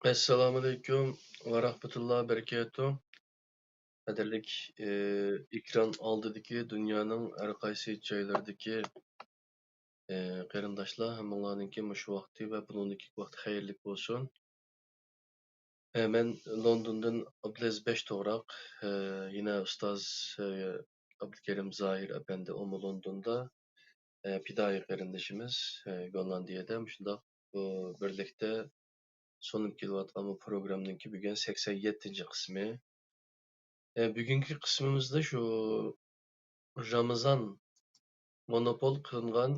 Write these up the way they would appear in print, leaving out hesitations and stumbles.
Assalomu alaykum va rahmatullohi barakatuh. Qadrlik ekran oldidagi dunyoning har qaysi joylaridagi qarindoshlar hammalarninki mushu vaqti va buningki vaqti xayrli bo'lsin. Men Londondan Abdulaziz Besh To'g'roq, yana ustoz Abdukarim Zoir apandi Umu Londonda fidoyi qarindoshimiz Gollandiyada shundoq bu birlikda sunib kelayotgan bu programmninki bugun 87-qismi. Bugungi qismimizda shu Ramazon monopol qilingan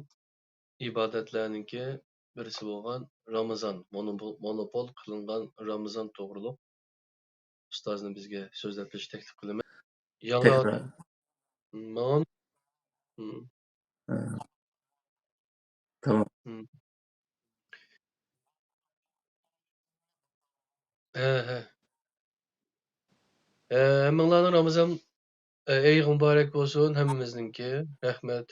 ibodatlarninki birisi bo'lgan Ramazon monopol qilingan Ramazon to'g'riliq ustozni bizga so'zlab berishni taklif qilaman. Yangi Tekrar. non. Tamam. Hammalarning Ramazon ayi mübarek bo'lsin hammamizninki. Rahmat.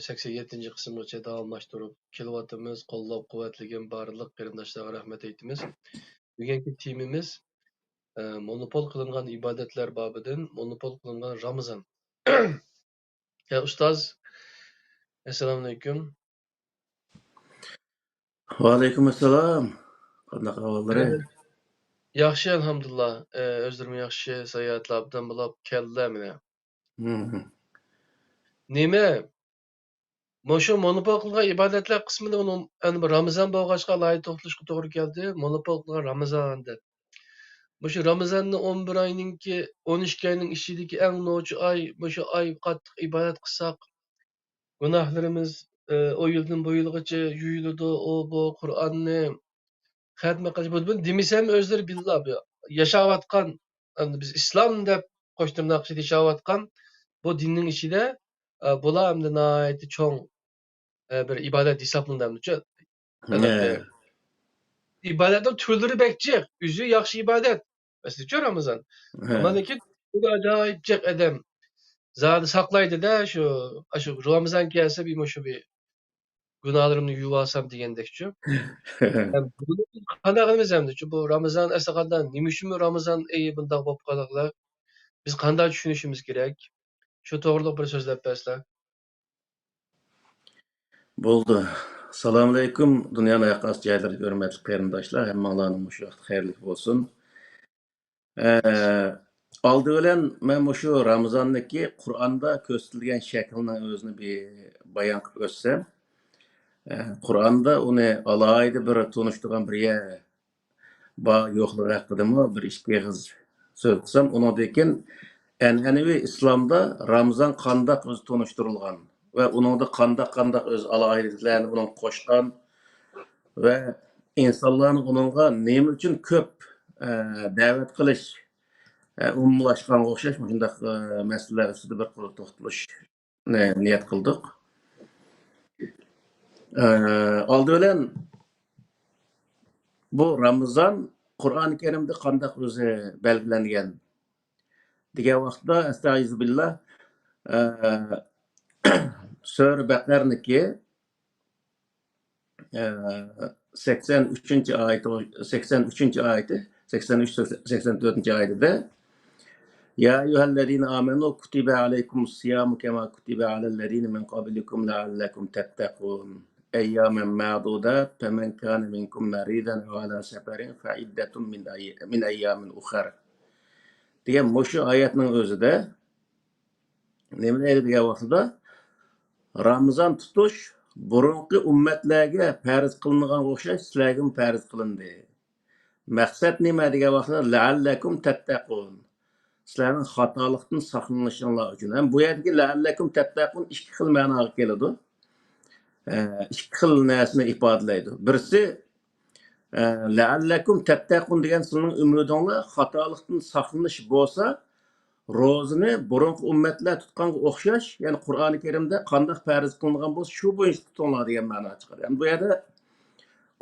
87-ci qismgacha davomlashtirib kelyapmiz. Qo'llab-quvvatlagan barliq qarindoshlarga rahmat aytamiz. Bugungi temamiz monopol qilingan ibodatlar bobidan monopol qilingan Ramazon. Ya ustoz, assalomu alaykum. Va alaykum assalom. Qanaqa ahvollaring? Yaxshi, alhamdulillah. O'zlarim yaxshi, sayohatlardan bo'lib keldilar mana. Nima? Moshu monopol qilgan ibodatlar qismida uni Ramazon bo'lg'achqa alohida to'xtalishga to'g'ri keldi. Monopol qilgan Ramazon deb. Moshu Ramazonni 11 oyninki 12 oyning ichidagi eng no'chi oy, moshu oy qattiq ibodat qilsak, gunohlarimiz o yildan bu yilgacha yuyiladi, o bu Qur'onni xatmi qilish bu demisam o'zlari billah yashayotgan biz islom deb qo'shtirnoqcha yashayotgan bu dinning ichida bular hamda nihoyatda cho'ng bir ibodat hisoblanadi. Albatta. İbadetin türleri bekçek. Üzü yaxşı ibadet. Mesela Ramazan. Ama ne ki bu da acayip cek edem. Zaten saklaydı da şu Ramazan gelse bir şu bir günahlarımı yuvasam diyendek şu. Yani bunu kanağımız hem de şu bu Ramazan esnafından nimişimi Ramazan iyi bundan bop kanaklar. Biz kanda düşünüşümüz gerek. Şu doğruluk bir sözler besler. Bo'ldi. Assalomu alaykum. Dunyoning yoqqas joylariga hurmatli qarindoshlar, hammalarning mush vaqt xayrli bo'lsin. Oldi bilan men shu Ramazonniki Qur'onda ko'rsatilgan shaklning o'zini bir bayon qilib o'tsam, Qur'onda uni alohida bir tunishtirgan bir bor yo'qligi haqidami bir ikki og'iz so'z qilsam, undan keyin an'anaviy islomda Ramazon qandoq o'zi tunishtirilgan va uningda qandoq o'z alohidliklarni uning qo'shgan va insonlarni uningga nima uchun ko'p da'vat qilish umumlashgan o'xshash shunday masalalar ustida bir qo'l to'xtalishni niyat qildik. Oldi bilan bu Ramazon Qur'oni Karimda qandoq o'zi belgilangan degan vaqtda astag'izbillah Sura Baqarniki 83 ayeti 83 ayeti 83-84 ayetida Ya eyyuhellezine amenu kutibe aleykumus siyamu kema kutibe alellezine min qablikum leallekum tettekun eyyamen ma'dudat femen kâne minkum meriden ve ala seferin fe iddetun min eyyamin ukhar degan mushu oyatning o'zida nima deydi degan vaqtida Ramazon tutish burunqi ummatlarga farz qilingan o'xshash sizlarga farz qilindi. Maqsad nima degan vaqtda la'allakum tattaqun. Sizlarning xatolikdan saqlanishinglar uchun. Ham bu yerdagi la'allakum tattaqun ikki xil ma'noga keladi. Ikki xil narsani ifodalaydi. Birisi la'allakum tattaqun degan sizning umidinglar xatolikdan saqlanish bo'lsa, ro'zini burunqi ummatlar tutqanga o'xshash, ya'ni Qur'oni Karimda qanday farz qilingan bo'lsa, shu bo'yicha tutinglar degan ma'no chiqadi. Yani bu yerda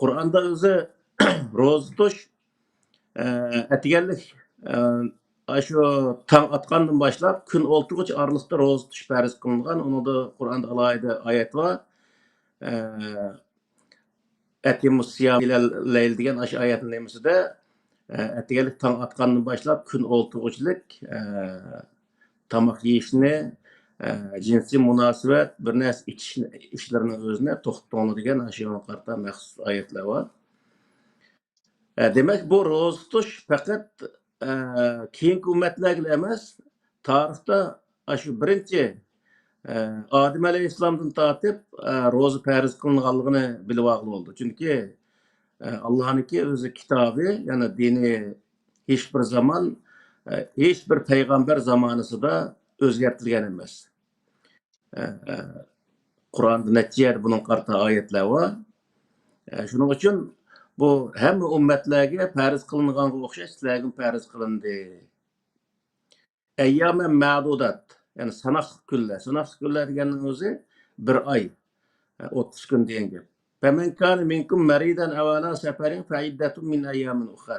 Qur'onda o'zi ro'za tutish atiganlik shu tong otgandan boshlab kun o'ltirg'ich oraliqda ro'za tutish farz qilingan. Unda Qur'onda alohida oyat bor. Atimus siyam ilal layl degan shu oyatning nimasida Ertegelik taң atqandan başlap gün oltug'uchilik, tamoq yeyishni, jinsiy munosabat, bir narsa ishlarni o'zini to'xtatdi degan shunga qarata maxsus oyatlar bor. Demak, bu ro'za tutish faqat keyingi ummatlarga emas, tarixda shu birinchi Adem alayhissalomdan tortib ro'za farz qilinganligini bilib olgan bo'ldi. Chunki Allah'ınki o'zi kitobi, ya'ni dini hech bir zaman, hech bir payg'ambar zamonasida o'zgartirilgan emas. Qur'onda necha yer bunun qarta oyatlar bor. Shuning uchun bu hamma ummatlarga farz qilinganga o'xshash sizlarga farz qilindi. Ayyamen ma'dudat, ya'ni sanoqli kunlar. Sanoqli kunlar deganning o'zi bir oy, 30 kun degan gap. Faman kana minkum maridan aw ala safarin fa iddatun min ayyamin ukhra.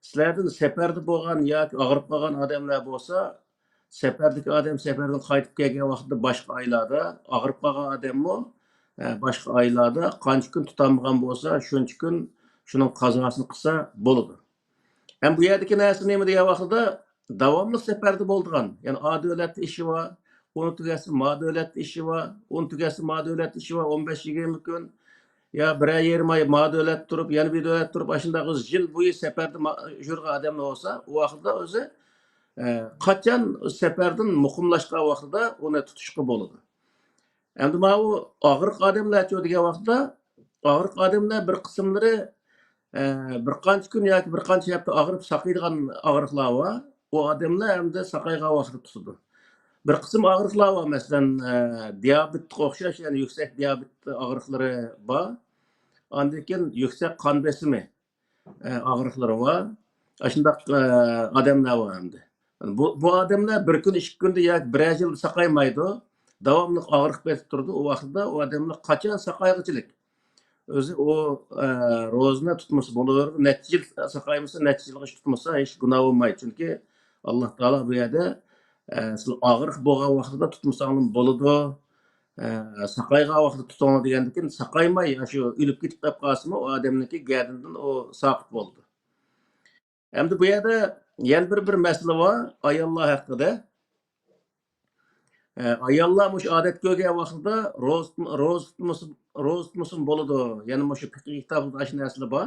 Sizlardan safarda bo'lgan yoki og'rib qolgan odamlar bo'lsa, safardagi odam safardan qaytib kelgan vaqtda boshqa oylarda, og'rib qolgan odammi boshqa oylarda qancha kun tutolmagan bo'lsa, shuncha kun shuning qazosini qilsa bo'ladi. Ham bu yerdagi narsa nima degan vaqtda davomli safarda bo'lgan. Ya'ni A davlatda ishi bor, uni tugasi ma davlatda ishi bor, uni tugasi ma davlatda ishi bor 15-20 kun. Ya bir ay 20 ay ma davlat turib, yana bir davlat turib, shunday yil bo'yi safarda yurgan odamlar bo'lsa, u vaqtda o'zi qachon safardan muqimlashgan vaqtida uni tutishga bo'ladi. Endi mana bu og'riq odamlar degan vaqtda og'riq odamlar bir qismlari bir qancha kun yoki bir qancha hafta og'rib saqaydigan og'riqlar bor. U odamlar endi saqaygan vaqtda tutadi. Bir qism og'riqlar bor, masalan, diabetga o'xshash, ya'ni yuksak diabet og'riqlari bor. Ondan keyin yuksak qon bosimi og'riqlari bor. Shundaq odamlar bor endi. Bu odamlar bir kun, 2 kunda yoki bir yil saqaymaydi. Davomli og'riq betib turdi. U vaqtda u odamlar qachon saqayg'ichilik o'zi o ro'zani tutmasa bo'laveradi. Necha yil saqaymasa, necha yilga tutmasa hech gunoh bo'lmaydi. Chunki Alloh taolo bu yerda siz og'riq bo'lgan vaqtida tutmasangiz bo'ladi. Saqaygan vaqtda tuting degandan keyin saqaymay shu o'lib ketib qolsimi, u odamniki gadindan o saqit bo'ldi. Endi bu yerda yana bir masala bor ayollar haqida. Ayollar mush odat ko'rgan vaqtida ro'za tutmasin bo'ladi. Yana shu fiqh kitobida shu narsalar bor.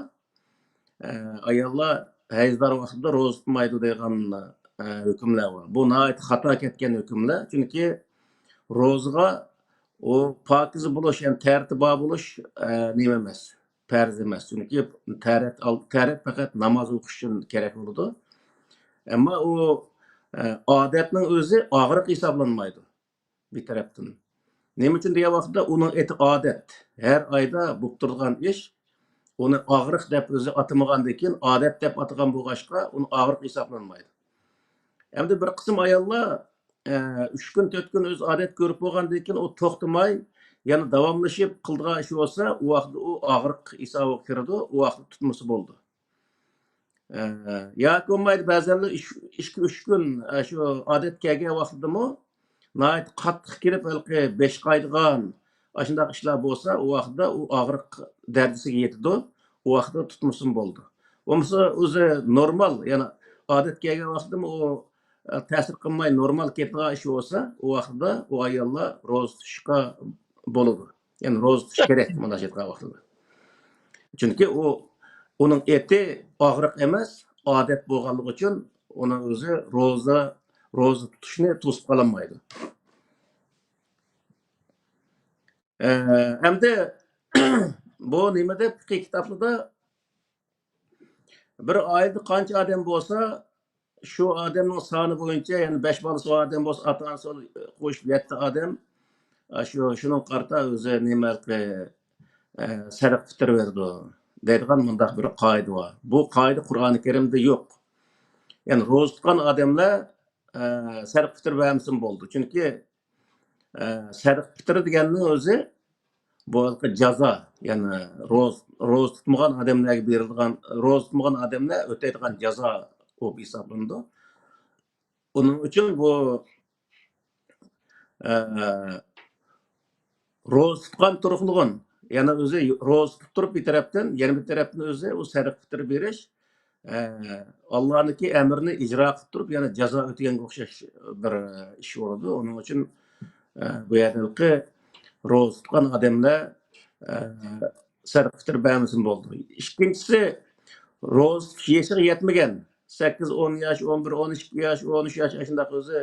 Ayollar hayzdor vaqtida ro'za tutmaydi degan hukmlar bor. Bu nihoyat xato ketgan hukmlar. Chunki ro'zaga o pokiz bo'lish, ya'ni tartibi bo'lish nima emas, farz emas. Chunki tarat faqat namoz o'qish uchun kerak bo'ladi. Ammo u odatning o'zi og'riq hisoblanmaydi bir tarafdan. Nima uchun degan vaqtda uning eti odat. Har oyda bo'lib turgan ish, uni og'riq deb o'zi atamagandan keyin odat deb atagan bo'lg'achqa, uni og'riq hisoblanmaydi. Endi bir qism ayollar 3 kun, 4 kun o'z odat ko'rib bo'lgandan keyin u to'xtamay, yana davomlashib qildigan ish bo'lsa, u vaqtda u og'riq hisobiga kiradi, u vaqtda tutmasa bo'ldi. Yoki bo'lmaydi ba'zanlar 2-3 kun shu odat kelgan vaqtidami nihoyat qattiq kirib, 5 qaydigan shunday ishlar bo'lsa, u vaqtda u og'riq darajasiga yetadi, u vaqtda tutmasin bo'ldi. Bo'lmasa o'zi normal, ya'ni odat kelgan vaqtidami u ta'sir qilmay normal ketgan ish bo'lsa, u vaqtda u ayollar ro'za tutishga bo'ladi. Ya'ni ro'za tutish kerak mana shu vaqtida. Chunki uning eti og'riq emas, odat bo'lganligi uchun uni o'zi ro'za tutishni to'sib qololmaydi. Endi bu nima deb fiqh kitoblarda bir oyda qancha odam bo'lsa, shu odamning soni bo'yicha, ya'ni 5 bolasi odam bo'lsa, ota-onasi qo'shib 7 odam shuning qarta o'zi nima sarf fitr berdi deydigan mundaq bir qoida bor. Bu qoida Qur'oni Karimda yo'q. Ya'ni ro'za tutgan odamlar sarf fitr bermasin bo'ldi. Chunki sarf fitr deganning o'zi bu jazo, ya'ni ro'za tutmagan odamlarga berilgan, ro'za tutmagan odamlar o'taydigan jazo bo'lib hisoblanadi. Uning uchun bu ro'za tutgan turuqlig'in, yana o'zi ro'za tutib turib bir tarafdan, yana bir tarafdan o'zi u sarf fitr berish Allah'ınki emrini icra qilib turib, yana jazo o'taganga o'xshash bir ish bo'ladi. Onun uchun bu yerdagi ro'za tutgan odamlar sarf fitr bermasin bo'ldi. Ikkinchisi, ro'za tutish yashiga yetmagan 8-10 yosh, 11-12 yosh, 13 yosh shunday o'zi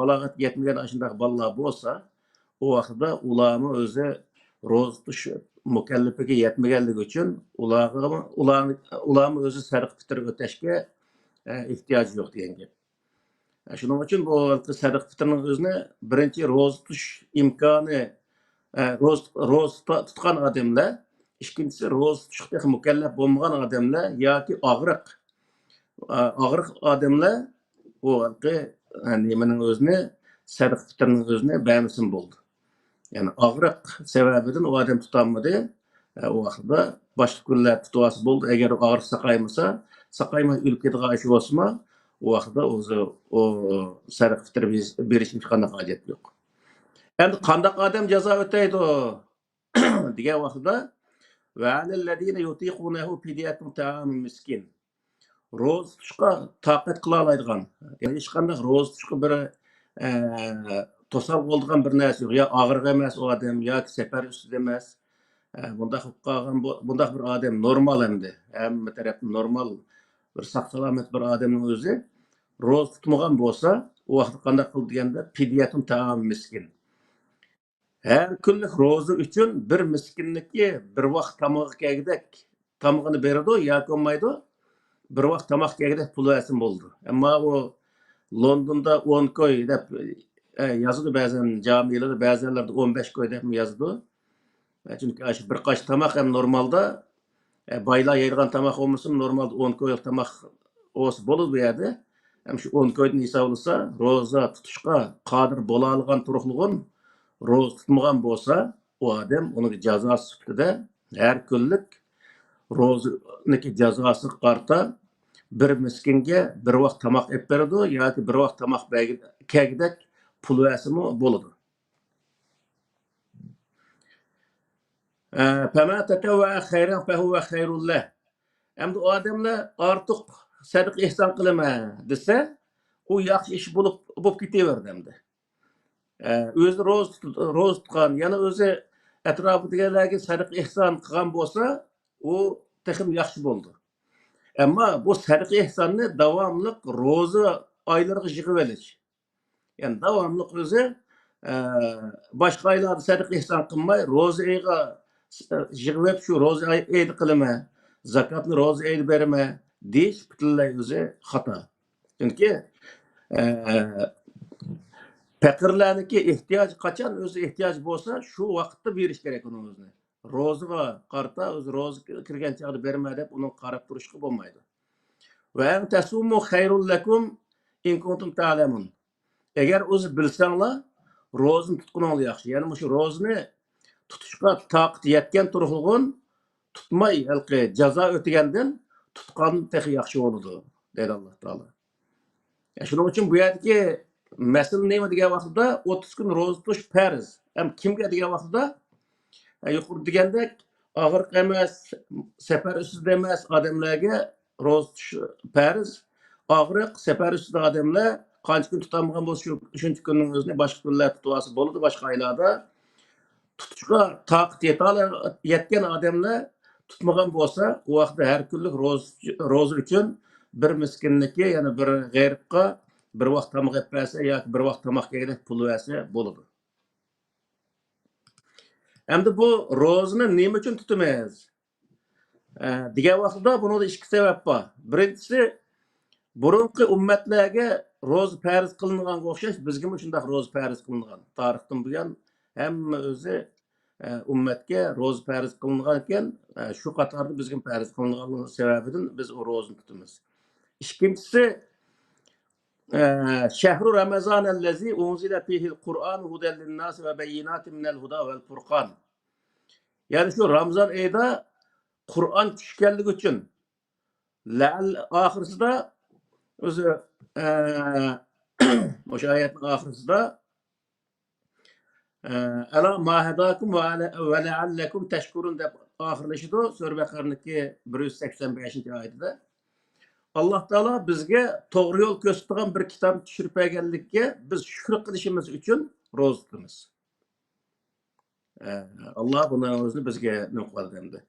balog'at yetmagan shunday bolalar bo'lsa, u vaqtda ularni o'zi ro'za tutish mukallafiga yetmaganligi uchun ularni o'zi sarf fitr o'tashga ehtiyoji yo'q degan gap. Shuning uchun bu sarf fitrning o'zini birinchi ro'za tutish imkoni ro'za tutgan odamlar, ikkinchisi ro'za tutishga mukallaf bo'lmagan odamlar yoki og'riq odamlar bu nimaning o'zini sarf fitrning o'zini bermasin bo'ldi. Yani og'riq sababidan u odam tutolmadi. O vaqtda boshqa kunlar tutuvasi bo'ldi. Agar og'riq saqaymay o'lib ketadigan ish bo'lsa, u vaqtda o'zi o sarf fitr berish hech qanday hojat yo'q. Endi qanday odam jazo o'taydi degan vaqtda va'lallazina yutiqunahu fidyatun ta'amun miskin. Ro'za tutishga toqat qila oladigan, ya'ni hech qanday ro'za tutishga bir to'sal bo'lgan bir narsa yo'q. Ya og'riq emas u odam yoki safar ustida emas. Bundaq bir odam normal endi. Hamma tarafdan normal bir saq salomat bir odamning o'zi ro'za tutmagan bo'lsa, u vaqtda qanday qil deganda fidyatun ta'am miskin. Her kunlik ro'za uchun bir miskinniki bir vaqt tomog'i kelgidek tomog'ini beradi yoki olmaydi. Bir vaqt tomoq kelgidek pul versin bo'ldi. Ammo u Londonda 10 koy deb yazıdı ba'zan jamilarda, ba'zanlarda 15 koy deb yazdı. Çünkü bir qash tomoq ham normalda baylar yeydigan tomoq olmasın, normalda 10 koylik tomoq olsa bo'ladi bu yerda. Ham shu 10 koydan hisoblasa, ro'za tutishga qodir bo'la olgan turuqlig'in ro'za tutmagan bo'lsa, u odam uning jazosi sifatida har kunlik ro'zniki jazosi qarta bir miskinga bir vaqt tomoq olib beradi yoki bir vaqt tomoq kelgidek pul versimi bo'ladi. Fema tatawwa khayran fahuwa khayrul lah. Endi odamlar ortiq sadiq ihson qilma desa, u yaxshi ish bo'lib ketaverdi endi. O'zi ro'za tutgan, yana o'zi atrofidagilarga sadiq ihson qilgan bo'lsa, u texim yaxshi bo'ldi. Ammo bu sadiq ihsonni davomli ro'za oylariga yig'ib olish. Yani davomli o'zi boshqa oylarda sadiq ihson qilmay, ro'za oyiga yig'ib shu ro'za oyida qilma, zakotni ro'za oyida berma deyish butunlay o'zi xato. Chunki faqirlarniki ehtiyoj qachon o'zi ehtiyoj bo'lsa, shu vaqtda berish kerak uni o'zini. Ro'zaga qarta o'zi ro'za kirgan chaqda berma deb uni qarab turishga bo'lmaydi. Va tasumu khayrul lakum in kuntum ta'lamun. Agar o'zi bilsanglar, ro'zani tutqaningiz yaxshi. Ya'ni shu ro'zani tutishga toqat yetgan turg'un tutmay, jazo o'tagandan tutqan texi yaxshi bo'ladi, dedi Alloh taolo. Shuning uchun bu yerdagi masala nima degan vaqtda 30 kun ro'za tutish farz. Ham kimga degan vaqtda yuqori degandek og'riq emas, safar ustida emas odamlarga ro'za tutish farz. Og'riq, safar ustida odamlar qancha kun tutamagan bo'lsa, shuncha kunning o'zini boshqa kunlar tutuvasi bo'ladi, boshqa oylarda. Tutishga toqat yetgan odamlar tutmagan bo'lsa, u vaqtda har kunlik ro'za uchun bir miskinniki, ya'ni bir g'aribga bir vaqt tomoq yeb bersa yoki bir vaqt tomoq yegidek pul versa bo'ladi. Endi bu ro'zani nima uchun tutamiz? Degan vaqtda bunda ikki sabab bor. Birinchisi, burunqi ummatlarga ro'za farz qilingan o'xshash bizga ham shunday ro'za farz qilingan. Tarixdan buyon hamma o'zi ummatga ro'za farz qilingan ekan, shu qatorda bizga farz qilingan sababidan biz o ro'zani tutamiz. Ikkinchisi, شهر رمضان الذي أنزل فيه القرآن هدى للناس وبينات من الهدى والفرقان. Yani şu Ramazan ayında Kur'an tushganligi uchun oxirisida o'zi o'sha oyatning oxirisida Ala ma hedakum ve leallekum teşkurun deb ahirleşidu. Sure Bakara'nınki 185. ayetinde. Allah Teala bizge toğru yol gösteren bir kitap düşürüp gellikке biz şükür kılışımız için roz tutamiz. Allah buna özünü bizge ne kıldı demdi.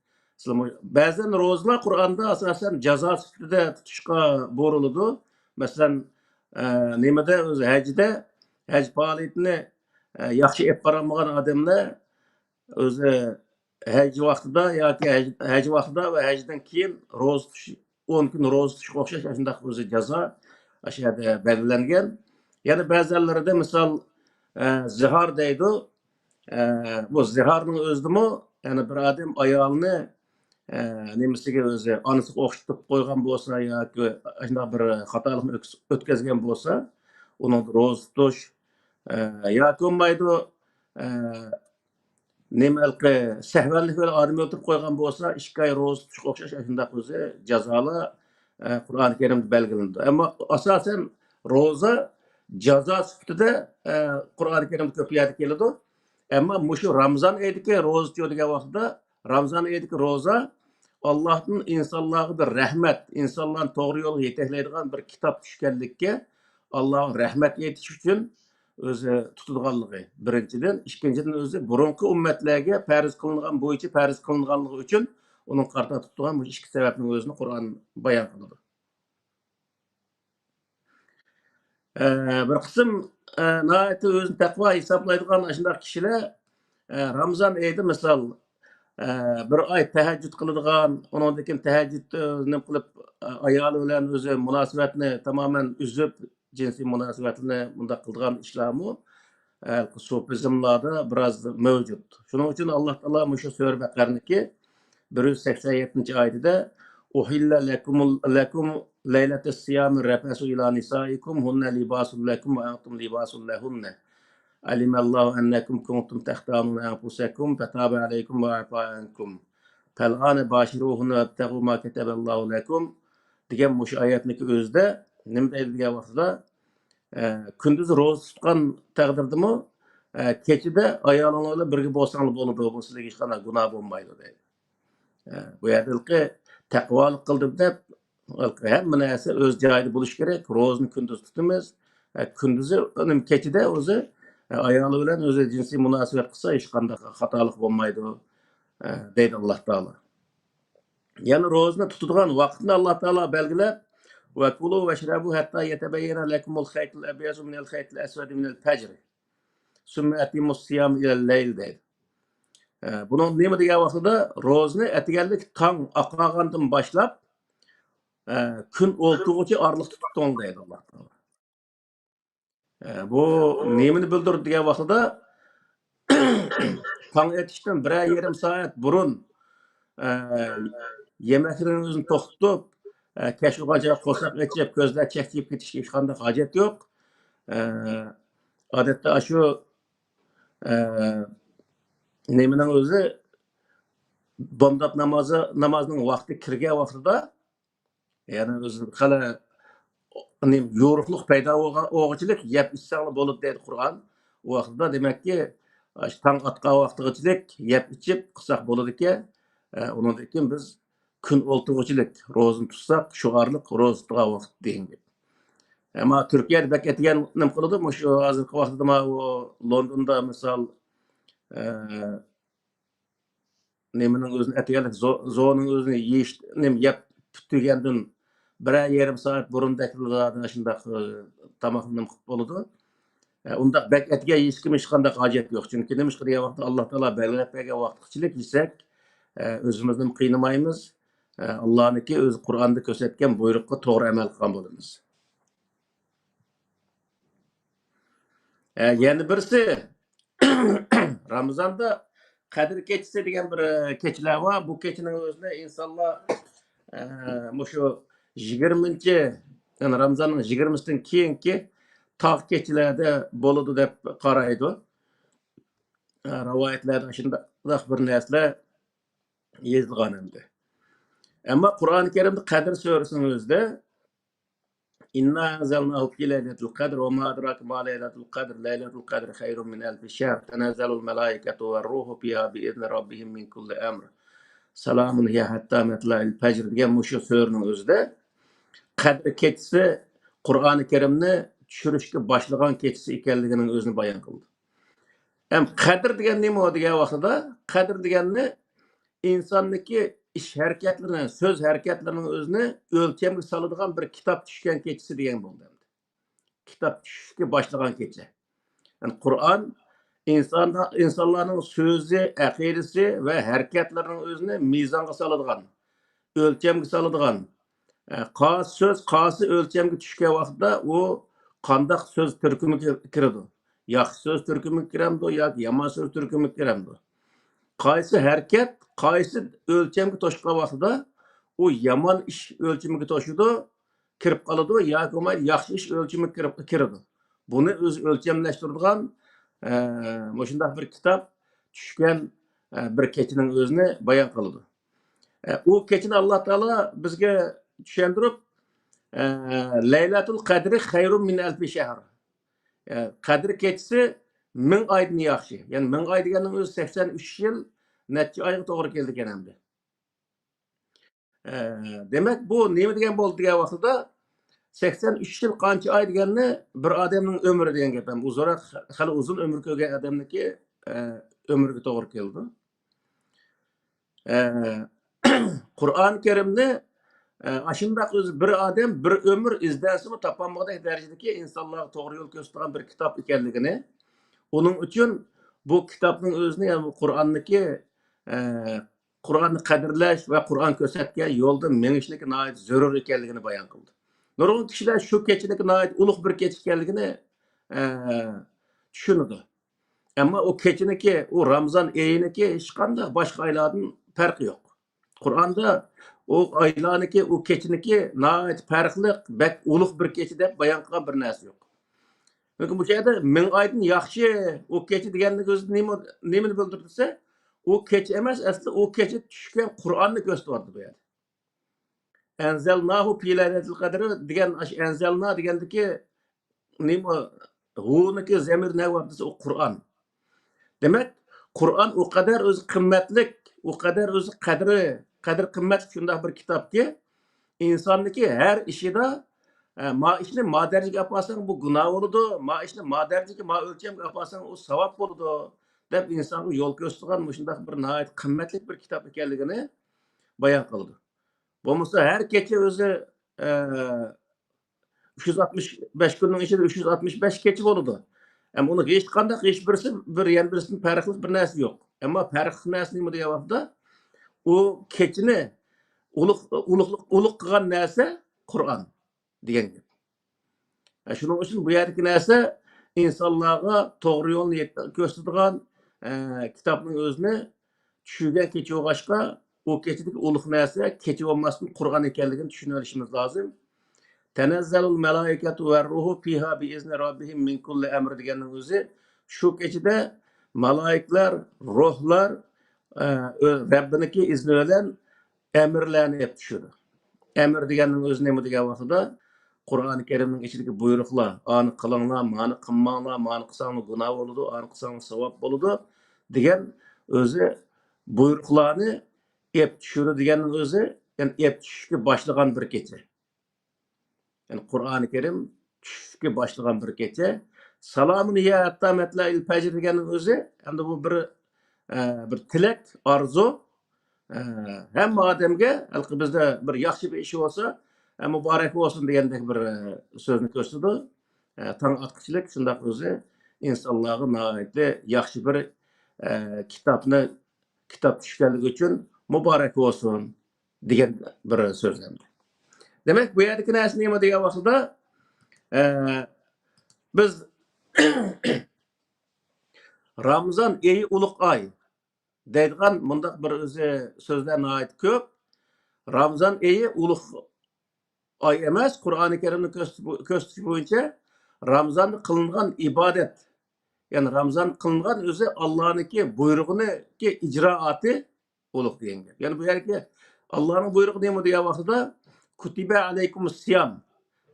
Bazen rozlar Kur'an'da asasen ceza sifatida tutuşqa boruludu. Mesela nemede öz hacda hac faoliyatini yaxshi ep barammagan odamlar o'zi haj vaqtida yoki haj vaqtida va hajdan keyin ro'za tutish 10 kun ro'za tutishga o'xshash shunday o'zi jazo shu yerda belgilangan. Yana ba'zilarida misol zihor deydi. Bu zihorning o'zidami yani bir odam ayolni nemasiga o'zi onasiga o'xshatib qo'ygan bo'lsa yoki shunday bir xatolikni o'tkazgan bo'lsa uni ro'za tutish yoki bo'lmaydi nemalqi sahvanlik bilan odam o'tirib qo'ygan bo'lsa 2 oy ro'za tutishga o'xshash shunday o'zi jazolar Qur'oni Karimda belgilandi. Ammo asosan ro'za jazo sifatida Qur'oni Karimda ko'p yerda keladi. Ammo mushu Ramazon oyidagi ro'za tutadigan vaqtda Ramazon oyidagi ro'za Allohning insonlarga bir rahmat, insonlarni to'g'ri yo'lga yetaklaydigan bir kitob tushganlikka Alloh rahmat etish uchun o'zi tutadiganligi birinchidan, ikkinchidan o'zi burunqi ummatlarga farz qilingan bo'yicha farz qilinganligi uchun uning qarta tutadigan bu ikki sababning o'zini Qur'on bayon qiladi. Bir qism nihoyatda o'zini taqvo hisoblaydigan shunday kishilar Ramazon oyida misol bir oy tahajjud qiladigan, undan keyin tahajjudni nima qilib ayoli bilan o'zi munosabatni tamoman uzib, jinsiy munosabatni bunda qiladigan ishlarmi sufizmlarda biroz mavjud. Shuning uchun Alloh taolo mushu sura Baqarniki 187 oyatida uhilla lakum laylatas siyam rafasu ila nisaikum hunna libasun lakum wa antum libasun lahunna. علم الله أنكم كنتم تختارون أنفسكم فتاب عليكم وعفى عنكم فالآن باشروهن وابتغوا ما كتب الله لكم degan mush oyatniki o'zida nima deydi degan vaqtda kunduz ro'za tutgan taqdirdami kechida ayolingiz bilan birga bo'lsangiz bo'ladi, bu sizlarga hech qanday gunoh bo'lmaydi deydi. Bu yerdagi taqvolik qildim deb hamma narsa o'z joyida bo'lishi kerak. Ro'zani kunduz tutamiz, kunduzi kechida o'zi ayoli bilan o'zi jinsiy munosabat qilsa hech qanday xatolik bo'lmaydi deydi Alloh taolo. Ya'ni ro'zani tutadigan vaqtni Alloh taolo belgilab va kulu vashrabu hatta yatabayyana lakumul khaytul abyazu minal khaytil aswadi minal fajr. Summa atimus siyam ilal layl deydi. Bunun nima degan vaqtida ro'zni atiganlik tong oqqandan boshlab kun o'ltig'icha orliq tutib to'ng deydi Alloh taolo. Bu nemini bildirdi degan vaqtida tong etishdan 1,5 soat burun yemeklerin o'zini to'xtatib kech uyg'oncha qo'saq ichib ko'zlar chaqchib ketishga hech qanday hojat yo'q. Odatda shu nemining o'zi bomdod namozining vaqti kirgan vaqtida ya'ni o'zi hali yo'riqlik paydo bo'lg'ichilik yeb ichsang bo'ladi deydi Qur'on. U vaqtda demakki tong otgan vaqtigachilik yeb ichib qilsak bo'ladi ekan. Undan keyin biz kun o'ltig'ichilik ro'zani tutsak, shu orliq ro'za tutgan vaqt degan gap. Ammo Turkiyada bekatigan nima qiladi? Shu hozirgi vaqtda Londonda misol nemining o'zini ataylik zo'ning o'zini yeyish yeb tugagandan 1,5 soat burun dakilada shunday tamoqni qilib bo'ladi. Unda bekatga yeyishga hech qanday hojat yo'q. Chunki nima qilgan vaqtda Alloh taolo belgilab bergan vaqtchilik yesak, o'zimizni qiynamaymiz. Allohniki o'z Qur'onda ko'rsatgan buyruqqa to'g'ri amal qilgan bo'lamiz. Yana birisi Ramazonda Qadr kechasi degan bir kechalar bor. Bu kechaning o'zida insonlar mushu 20-chi, yani Ramazonning 20-sidan keyingi tog' kechalarda bo'ladi deb qaraydi. Rivoyatlarda shunday bir narsalar yozilgan endi. Ammo Qur'oni Karimda Qadr surasining o'zida İnna enzelnahu fi leyletul kadr ve ma adrake ma leyletul kadr. Leyletul kadr hayrun min elfi şehr. Tenezzelul melaiketu ve ruhu fiha bi izni rabbihim min kulli emr. Salamun hiye hatta metla'il fecr degan mushu so'rning o'zida Qadr kechisi Qur'oni Karimni tushirishga boshlagan kechisi ekanligining o'zini bayon qildi. Ham qadr degan nima degan vaqtida qadr deganni insonniki ish harakatlarini, so'z harakatlarining o'zini o'lchamga soladigan bir kitob tushgan kechisi degan bo'ldi. Kitob tushishga boshlagan kecha. Yani Qur'on insonlarning so'zi, aqidasi va harakatlarining o'zini mezonga soladigan, o'lchamga soladigan Qaz söz, qası ölçemge tushgan vaqtda u qandaq so'z turkumiga kiradi. Yaxshi so'z turkumiga kiramdi yoki yomon so'z turkumiga kiramdi. Qaysi harakat, qaysi o'lchamga to'shgan vaqtida u yomon ish o'lchamiga to'shidi, kirib qoladi yoki yaxshi ish o'lchamiga kiradi. Buni o'z o'lchamlashtiradigan shunday bir kitob tushgan bir kechining o'zini bayon qiladi. U kechini Alloh taolo bizga tushuntirib, Leylatul Qadri hayrun min alfi shahr. Qadr kechisi 1000 oydan yaxshi. Ya'ni 1000 oy deganning o'zi 83 yil necha oyga to'g'ri keldi ekan endi. Demak, bu nima degan bo'ldi degan vaqtida 83 yil qancha oy deganni bir odamning umri degan gap ham. Uzoq, hali uzun umr ko'rgan odamniki umriga to'g'ri keldi. Qur'oni Karimni Aşındaq o'zi bir odam bir umr izdansimi topolmagan darajadagi insonlarga to'g'ri yo'l ko'rsatgan bir kitob ekanligini, uning uchun bu kitobning o'zini, ya'ni Qur'onniki Qur'onni qadrlash va Qur'on ko'rsatgan yo'lda menishlik nihoyat zarur ekanligini bayon qildi. Nurg'un kishilar shu kechiniki nihoyat ulug' bir kech ekanligini tushunadi. Ammo u kechiniki, u Ramazon oyiniki hech qanday boshqa oylardan farqi yo'q. Qur'onda o aylarniki, o kechiniki nihoyat farqli, bak ulug' bir kecha deb bayon qilgan bir narsa yo'q. Lekin bu yerda 1000 oydan yaxshi o kecha deganning o'zi nimani bildirsa, o kecha emas, asli o kecha tushgan Qur'onni ko'rsatyapti bu yerda. Anzalnahu fi laylatil qadr degan, anzalna degandiki nima ruhniki zamir navabdisi o Qur'on. Demak, Qur'on o qadar o'zi qimmatlik, o qadar o'zi qadr qimmat shunday bir kitobki, insonniki har ishida ma ishni ma darajaga olib olsang bu gunoh bo'ladi, ma ishni ma darajaga, ma o'lchamga olib olsang u savob bo'ladi deb insonga yo'l ko'rsatgan shunday bir nihoyat qimmatli bir kitob ekanligini bayon qildi. Bo'lmasa har kecha o'zi 365 kunning ichida 365 kecha bo'ladi. Ama uni hech qanday hech birisi yan birisidan farqli bir narsa yo'q. Ammo farqli narsa nima degan vaqtda u kechini ulug' qilgan narsa Qur'on degan gap. Shuning uchun bu yerdagi narsa insonlarga to'g'ri yo'lni ko'rsatadigan kitobning o'zini tushungan kecha o'g'ashqa u kechadagi ulug' narsa kecha bo'lmasdan Qur'on ekanligini tushunib olishimiz lozim. Tenezzalul melaiketu ve ruhu fiha bi izni rabbihim min kulli emr deganning o'zi shu kechada malaiklar, ruhlar Rabbiniki izni bilan emirlarni hep tushirdi. Emir deganning o'zi nima degan vaqtida Qur'oni Karimning ichidagi buyruqlar, ani qilinglar, mani qilmanglar, mani qilsanglar gunoh bo'ladi, ani qilsanglar savob bo'ladi degan o'zi buyruqlarni hep tushirdi deganning o'zi, ya'ni hep tushishga boshlagan bir kecha. Yani Qur'oni Karim tushishga boshlagan bir kecha. Salamun hiya hatta matla'il fajr deganning o'zi, endi bu bir tilak, orzu. Hamma odamga bizda bir yaxshi bir ishi bo'lsa, muborak bo'lsin degandek bir so'zni ko'rsatdi. Tong otqichlik shundoq o'zi insonlarga nihoyat yaxshi bir kitob tushganligi uchun muborak bo'lsin degan bir so'z endi. Demak, bu yerdagi narsa nima degan vaqtda biz Ramazon oyi ulug' oy deydigan bundaq bir o'zi so'zlar nihoyat ko'p. Ramazon oyi ulug' oy emas, Qur'oni Karimni ko'rsatish bo'yicha Ramazonda qilingan ibodat, ya'ni Ramazon qilingan o'zi Allohniki buyrug'iniki ijroati ulug' degan gap. Ya'ni bu yerga Allohning buyrug'i nima degan vaqtida kutiba alaykumus siyam.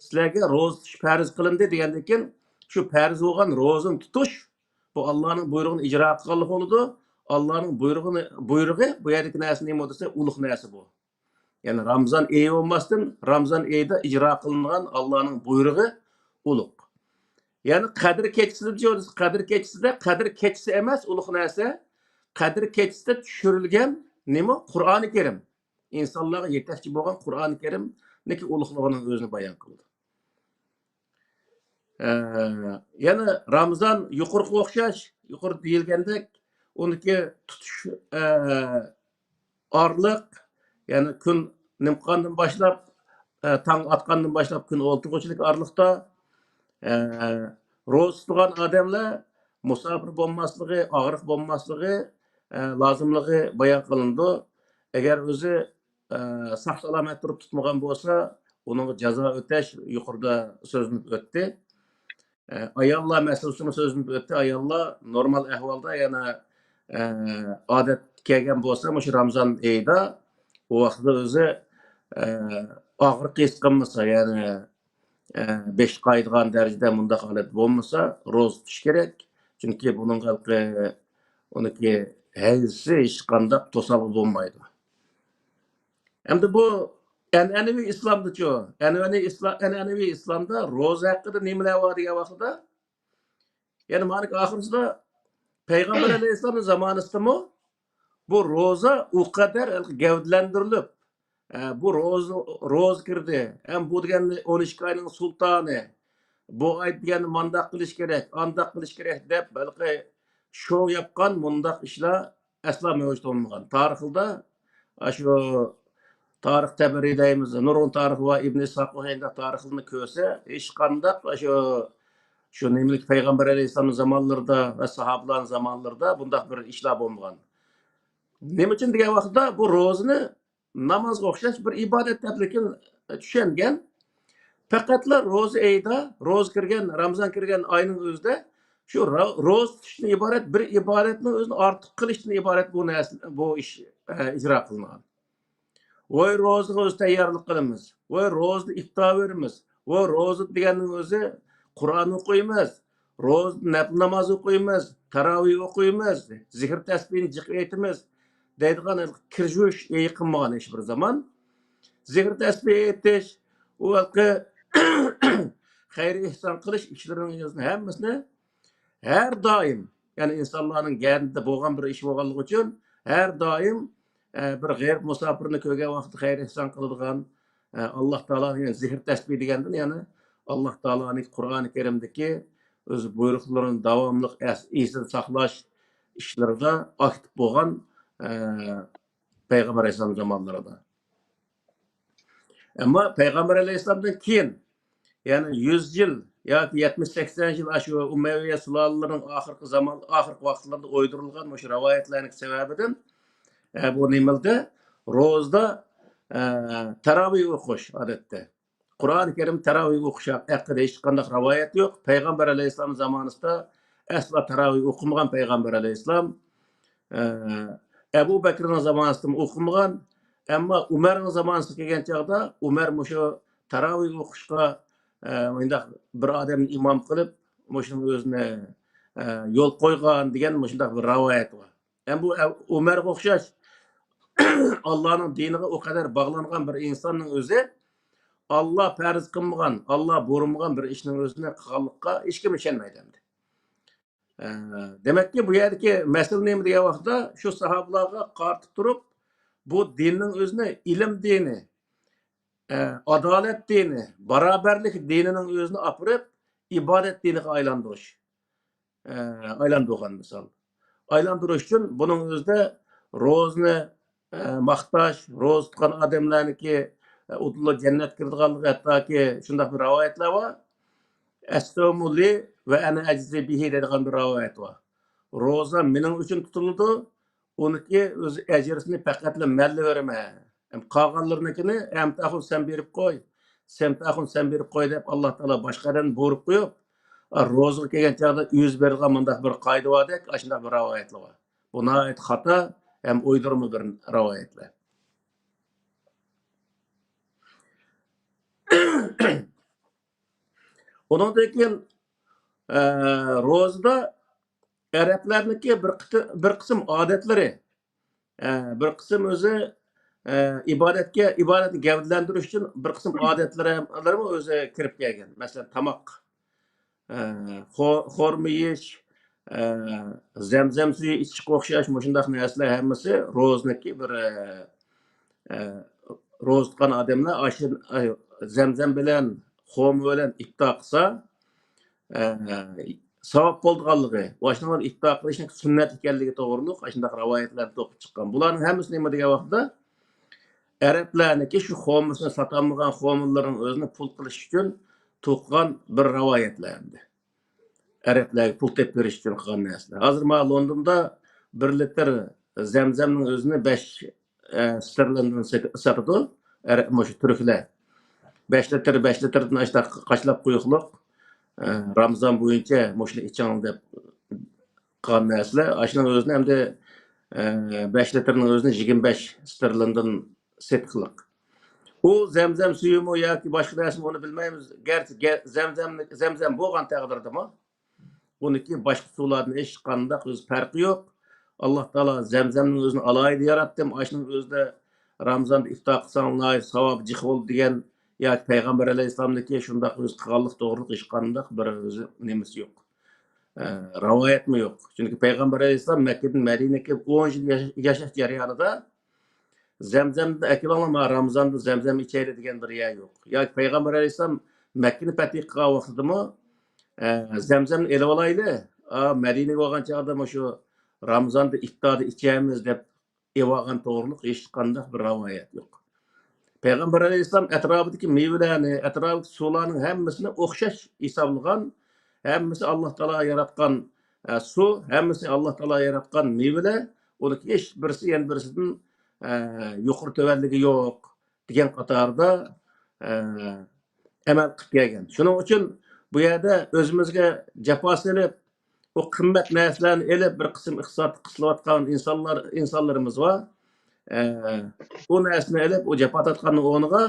sizlarga ro'za tutish farz qilindi degandan keyin shu farz bo'lgan ro'zani tutish bu Allohning buyrug'ini ijro qilganlik bo'ladi. Allohning buyrug'i bu yerdagi narsa nima desa ulug' narsa bu. Ya'ni Ramazon oyi bo'lmasdan Ramazon oyida ijro qilingan Allohning buyrug'i ulug'. Ya'ni qadr kechasida qadr kechasi emas ulug' narsa. Qadr kechasida tushirilgan nima? Qur'oni Karim. İnsanlarga yetakchi bo'lgan Qur'oni Karimniki ulug'lig'ining o'zini bayon qildi. Yana Ramazon yuqoriga o'xshash, yuqori deyilgandek, uniki tutish orliq, ya'ni kun nimqondan boshlab, tong otgandan boshlab kun o'ltirg'uchilik orliqda ro'za tutgan odamlar musofir bo'lmasligi, og'riq bo'lmasligi lozimligi bayon qilindi. Agar o'zi sog' salomat turib tutmagan bo'lsa, uning jazo o'tash yuqorida so'zlanib o'tdi. Ayollar masalasini so'zlanib o'tdi. Ayollar normal ahvolda yana odat kelgan bo'lsa, shu Ramazon oyida u vaqtda o'zi og'riq his qilmasa, ya'ni besh qaydigan darajada bundaq holat bo'lmasa, ro'za tutish kerak. Chunki buning uniki hayzi hech qanday to'salg'i bo'lmaydi. Endi bu an'anaviy islomda-chu, an'anaviy islomda ro'za haqida nimalar bor degan vaqtda, ya'ni mana oxirsida Payg'ambar alayhissalom zamonasidami bu ro'za u qadar gavdlantirilib, bu ro'za kirdi. Ham bu degani 12 oyning sultoni. Bu oy degani mandaq qilish kerak, andaq qilish kerak deb balki show yapgan mundaq ishlar aslo mavjud bo'lmagan. Tarixda shu tarix tabiri deymiz, Nurg'un tarix va Ibn Ishoq o'yinda tarixini ko'rsa, hech qanday shu nemlik Payg'ambar alayhissalom zamonlarida va sahobalar zamonlarida bundaq bir ishlar bo'lmagan. Nima uchun degan vaqtda bu ro'zani namozga o'xshash bir ibodat deb tushungan. Faqatla ro'za oyida, ro'za kirgan, Ramazon kirgan oyning o'zida shu ro'za tutishdan iborat bir ibodatni o'zini ortiq qilishdan iborat bu ish ijro qilingan. Voy ro'zaga o'z tayyorlik qilamiz. Voy ro'zani iftor beramiz. Voy ro'za deganning o'zi Qur'on o'qiymiz. Ro'za nafl namoz o'qiymiz, tarovih o'qiymiz, zikr tasbihni jiq aytamiz. Deydigan kirjush yiqilmagan ish bir zaman. Zikr tasbih aytish, u xayr ihson qilish ishlaringizni hammasini har doim, ya'ni insonlarning gardida bo'lgan bir ish bo'lganligi uchun har doim bir g'ayr musofirni ko'rgan vaqtda xayr ihson qiladigan Alloh taoloning zikr tasbih degandan, ya'ni Alloh taoloning Qur'oni Karimdagi o'z buyruqlarini davomli esda saqlash ishlarida aktiv bo'lgan Payg'ambar alayhisalom zamonlarida. Ammo Payg'ambar alayhisalomdan keyin, ya'ni 100 yil yoki 70-80 yil shu Umayya sulolalarining oxirgi vaqtlarda o'ydirilgan shu rivoyatlarning sababidan bu nimalda ro'zda tarovih o'qish odatda. Qur'oni Karim tarovih o'qish haqida hech qanday rivoyat yo'q. Payg'ambar alayhisalom zamonida aslo tarovih o'qimagan Payg'ambar alayhisalom. Abu Bakrning zamonida o'qimagan, ammo Umarning zamonida kelgan chaqda Umar shu tarovih o'qishga bir odamni imom qilib, shuning o'zini yo'l qo'ygan degan shunday bir rivoyat bor. Bu Umarga o'xshash Allohning diniga o kadar bog'langan bir insonning o'zi Allah farz qilmagan, Allah buyurmagan bir ishning o'zini qilganlikqa hech kim ishonmaydi. Demakki bu yerdagi masala nima degan vaqtda shu sahobalarga qartib turib, bu dinning o'zini ilm dini, adolat dini, barobarlik dinining o'zini apirib, ibodat diniga aylantirgan misol. Aylantirish uchun buning o'zida ro'zni maqtash, ro'za tutgan odamlarniki udullar jannat kirdiganligi hattoki shunday bir rivoyatlar bor. Astomuli va ana ajzi bihi degan bir rivoyat bor. Ro'za mening uchun tutildi, uniki o'z ajrisini faqatla malla beraman. Qolganlarnikini amtaxun sen berib qo'y, sen berib qo'y deb Alloh taolo boshqadan buyurib qo'yib, ro'zaga kelgan chog'da yuz berilgan bunday bir qoida bordek, shunday bir rivoyatlar bor. Bu nihoyat xato ham uydurma bir rivoyatlar. Ondan keyin ro'zada Arablarniki bir qism odatlari, bir qism o'zi ibodatni gavdalantirish uchun bir qism odatlari o'zi kirib kelgan. Masalan, tamoq, xurmo yeyish, zamzam suvi ichishga o'xshash shundaq narsalar hammasi ro'zniki bir ro'za tutgan odamlar ashin zamzam bilan xurmo bilan iftor qilsa savob bo'lganligi, boshlangan iftor qilishning sunnat ekanligi to'g'riliq shunday rivoyatlar to'qib chiqqan. Bularning hammasi nima degan vaqtda Arablarniki shu xurmosini sotolmagan xurmolarning o'zini pul qilish uchun to'qgan bir rivoyatlardi. Arablarga pul tep berish uchun qilgan narsalar. Hozir mana Londonda 1 litr zamzamning o'zini 5 sterlindan sotadi. Shu turklar 5 litrdan ashta qashlab qo'yiqliq Ramazon bo'yicha mushuni iching deb qilgan narsalar. Ashning o'zini hamda 5 litrning o'zini 25 sterlindan setqiliq. U zamzam suyimi yoki boshqa narsa uni bilmaymiz. Garchi zamzam bo'lgan taqdirdami? Buniki boshqa suvlardan hech qanday o'z farqi yo'q. Alloh taolo zamzamning o'zini alayida yaratdi. Ashning o'zida Ramazonda iftor qilsanglar savob jiqol degan yoki payg'ambar alayhissalomniki shunday o'z qilganlik to'g'riliq hech qanday bir o'zi nimasi yo'q. Rivoyatmi yo'q. Chunki payg'ambar alayhissalom Makkadan Madinaga 10 yil yashash jarayonida zamzamda akilolma Ramazonda zamzam ichaydi degan bir yer yo'q. Yoki payg'ambar alayhissalom Makkani fath qilgan vaqtidami zamzamni elib olayli. Madinaga olgan chog'da shu Ramazonda iftorda ichamiz deb evagan to'g'riliq hech qanday bir rivoyat yo'q. Payg'ambar alayhissalom atrofidagi meyvelarni, atrofidagi suvlarning hammasini o'xshash hisoblagan. Hammasi Alloh taolo yaratgan suv, hammasi Alloh taolo yaratgan meyvelar. Uning hech birisi yana birisidan yuqori tövənligi yo'q degan qatorda amal qilib kelgan. Shuning uchun bu yerda o'zimizga jafo silib, o qimmat narsalarni elib bir qism iqtisod qilayotgan insonlarimiz bor. O narsani elib, o jafo tortganning o'rniga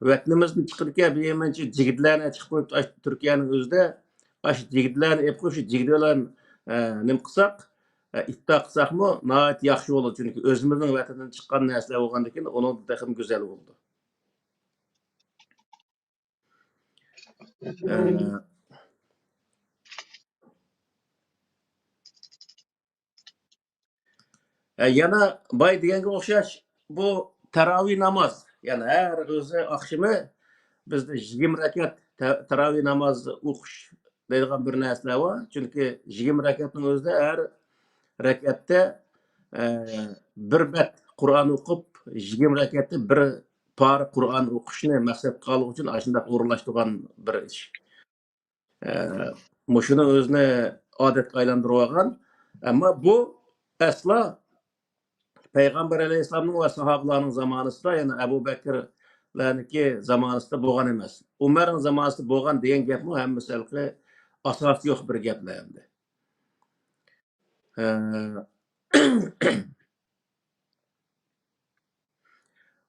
vatanimizdan chiqirgan bemanchi jigitlarni chiqib qo'yib, Turkiyaning o'zida shu jigitlarni olib qo'yib, shu jigitlarni nima qilsak, iftor qilsakmi, nihoyat yaxshi bo'ladi. Chunki o'zimizning vatandan chiqqan narsalar bo'lgandan keyin uni ham go'zal bo'ldi. Yana boy deganga o'xshash bu tarovih namoz. Ya'ni har o'zi oqshimi bizda 20 rakat tarovih namozni o'qish deydigan bir narsalar bor. Chunki 20 rakatning o'zida har rakatda bir bet Qur'on o'qib, 20 rakatda bir pora Qur'on o'qishni maqsad qilgan uchun shunday o'rinlashtirgan bir ish. Shuni o'zini odatga aylantirib olgan. Ammo bu aslo Payg'ambar alayhissalomning va sahobalarning zamonasida, ya'ni Abu Bakrlarniki zamonasida bo'lgan emas. Umarning zamonasida bo'lgan degan gapmi hammasi asosi yo'q bir gaplar endi.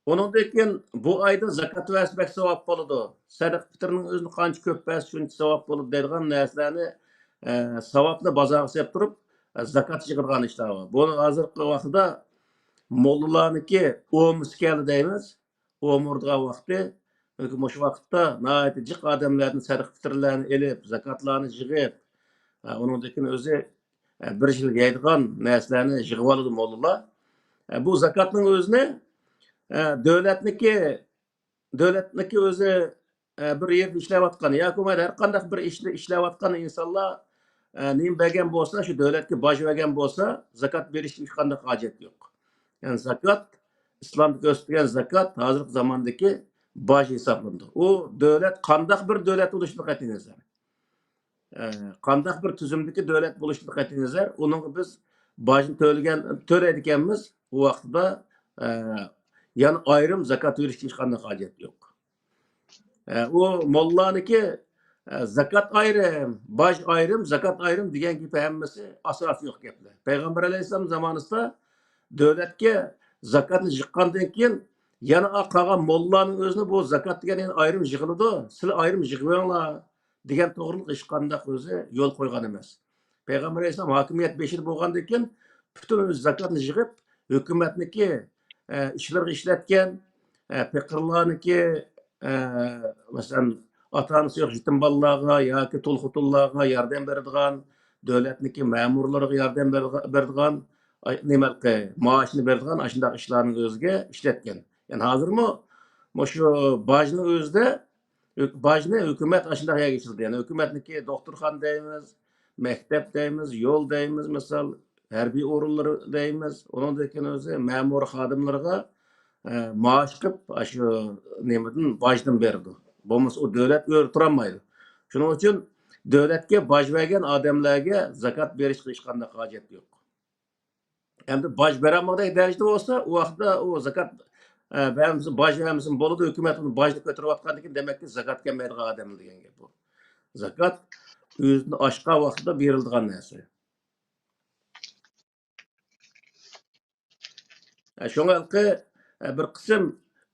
Onundan keyin bu oyda zakot vermek savob bo'ladi. Sadaq fitrning o'zini qancha ko'p bersa shuncha savob bo'ladi deydigan narsalarni savobni bozorga solib turib zakot yig'ilgan ishlar bor. Buni hozirgi vaqtda mollalarniki o'misi keldi deymiz. O'murdigan vaqti, shu vaqtda nihoyat jiq odamlarni sadaq fitrlarni elib, zakotlarni yig'ib, undan keyin o'zi bir yil yeydigan narsalarni yig'ib oladi mollalar. Bu zakotning o'zini davlatniki o'zi bir yerda ishlayotgan yoki har qanday bir ishni ishlayotgan insonlar nima bergan bo'lsa, shu davlatga boj bergan bo'lsa, zakot berishga hech qanday hojat yo'q. Yani zakot, İslamda gösteren zakot hozirgi zamondagi boj hisoblanadi. U davlat qanday bir davlat bo'lishini qat'iy nazar. Qanday bir tuzumdagi davlat bo'lishini qat'iy nazar, uning biz bojni to'laydi ekanmiz, u vaqtda yani ayrım zakat verishga hech qanday hojat yo'q. U mollaniki zakat ayrım, boj ayrım, zakat ayrım degan gapi hammasi asosi yo'q gaplar. Payg'ambar alayhissalom zamonasida davlatga zakatni yiqqandan keyin yana qolgan mollaning o'zini bu zakat degan ayrım yig'iladi. Sizlar ayrım yig'ibinglar. degan to'g'riliq hech qandaq o'zi yo'l qo'ygan emas. Payg'ambar alayhisalom hokimiyat beshir bo'lgandan keyin butun o'z zakotni yig'ib, hukumatniki ishlarga ishlatgan, piqirlarniki masalan ota-onasi yo'q yetim bolalarga yoki to'lqutullarga yordam beradigan, davlatniki ma'murlarga yordam beradigan, nimaga maoshini beradigan shunday ishlarning o'ziga ishlatgan. Ya'ni hozirmi shu bojni o'zida bojni hukumat shunday yerga ishlatdi. Ya'ni hukumatniki doktorxona deymiz, maktab deymiz, yo'l deymiz, misol harbiy o'rinlar deymiz. Undan keyin o'zi ma'mur xodimlarga maosh qilib shu nimadan bojdan berdi. Bo'lmasa u davlat o'rib turolmaydi. Shuning uchun davlatga boj bergan odamlarga zakot berishga hech qanday hojat yo'q. Endi boj berolmagan darajada bo'lsa, u vaqtda u zakot beramiz, boj beramiz bo'ladi, hukumat uni bojni ko'tarayotgandan keyin demakki zakot kelmaydigan odam degan gap bu. Zakot o'zini oshgan vaqtda beriladigan narsa. Şoňalky bir qism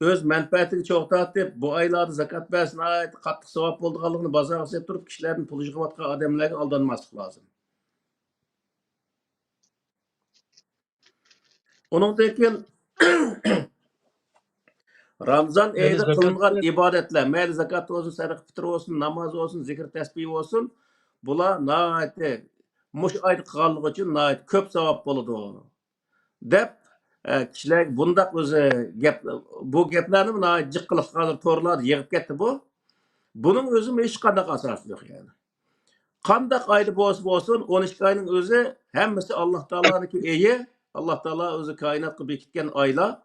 öz menfaatini çoğaltatyp bu aylarda zakat bersin aýat qattiq sowap boldyganlygyny bazarga sep turup kişilerden pul yığywatgan adamlarga aldanmaslyk lazım. Onundan keyin Ramazan Yani ayında kılıngan zakatni ibadetler, meýli zakat bolsun, sadaka fitr bolsun, namaz bolsun, zikir tesbih bolsun, bular naýaty muş aýda kılganlygy üçin naýaty köp sowap bolady dep kişiler bundaq özü gep bu geplerni naýaty jyk kılıp hazır torlarda ýygyp ketdi bu. Bunun özü hiç qandaq asasy ýok yani. Qandaq aýda bolsun 12 aýynyň özü hemmesi Allah Taalanyňky eýi, Allah Taala özü kainatga bekitgen aýlar.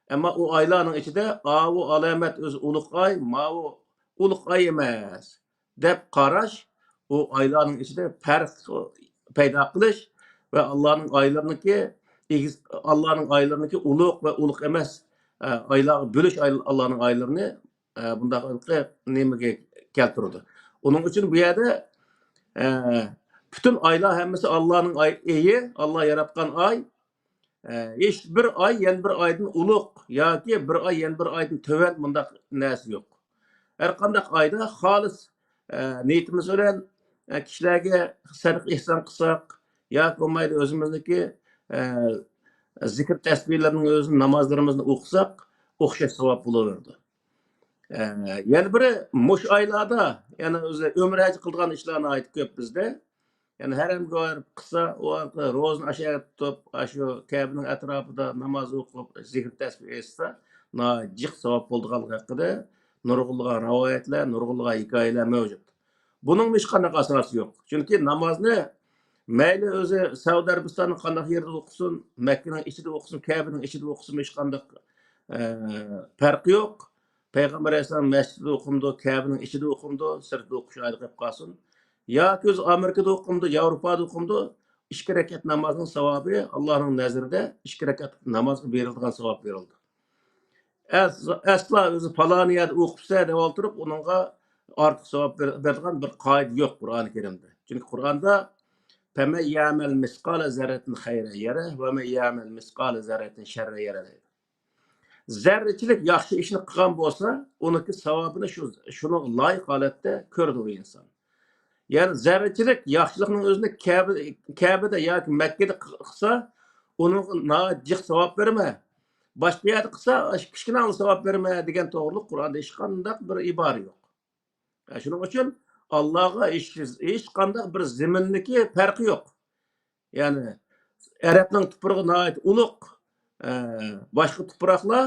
Emma o aýlaryň içinde awu alamet özü uluk aý, mawu uluk aý emas dep garaş o aýlaryň içinde fark peýda kılış we Allah'ın aýlarynyky Allah'ın aýlarynyky uluk we uluk emas aýlarga bölüş Allah'ın aýlaryny bundaq nemege keltirdi. Onun için bu ýerde bütün aylar hemmesi Allah'ın eýi, Allah yaratgan ay. Hiç bir ay ýen bir aýdyn uluk ýa-ki bir ay ýen bir aýdyn töwen bundaq näse ýok. Her qandaq aýda halis niýetimiz bilen kişilerge sadaka ihsan kılsak ýa-ki bolmaýdy özümizniki zikir tesbihleriniň özüni namazlarymyzny okusak okşaş sowap bolaberdi. Ýani biri muş aýlarda ýani özü ömür haýy kıldygan işlerni aýdyp köp bizde. Yani herem görüp kısa o rozun aşağı tutup şu Kabe'nin etrafında namaz okup zikir tesbih etse cık sevap boldyganlygy hakynda nurgullyga rawayetler, nurgullyga hikayeler mevcut. Bunun hiç qanday asasy yok. Çünkü namazni meýli özü Saudi Arabistanyň qanday ýerde okusun, Mekke'nin içinde okusun, Kabe'nin içinde okusun hiç qanday farky yok. Peygamber Aleyhisselam mescide okundu, Kabe'nin içinde okundu, sırtda okuşu aýdyp kalsın. Ya köz Amerika'da okundu, ya Avrupa'da okundu. 2 rekat namazın sevabı Allah'ın nezirde 2 rekat namazı verildiğin sevap verildi. Asla özü falan ýerde okupsa da oturup onunğa artık sevap berdiğin bir kaide yok Kur'an-ı Kerim'de. Çünkü Kur'an'da "Feme ya'mel miskale zerretin hayre yere ve me ya'mel miskale zerretin şerre yere." Zerreçilik yaxşı işini kılgan bolsa, onunki sevabını şunu layık halatda kördü o insan. Yani zerreçilik yaxşılıkның özünde Kabe'de yoki Mekke'de kılsa onun cık sevap verme. Başka yerde kılsa kichkina sevap verme degan to'g'riliq Qur'onda hech qanday bir ibora yo'q. Shuning uchun Allohga hech qanday bir ziminniki farqi yo'q. Ya'ni Arabning tuprog'i nihoyat ulug' boshqa tuproqlar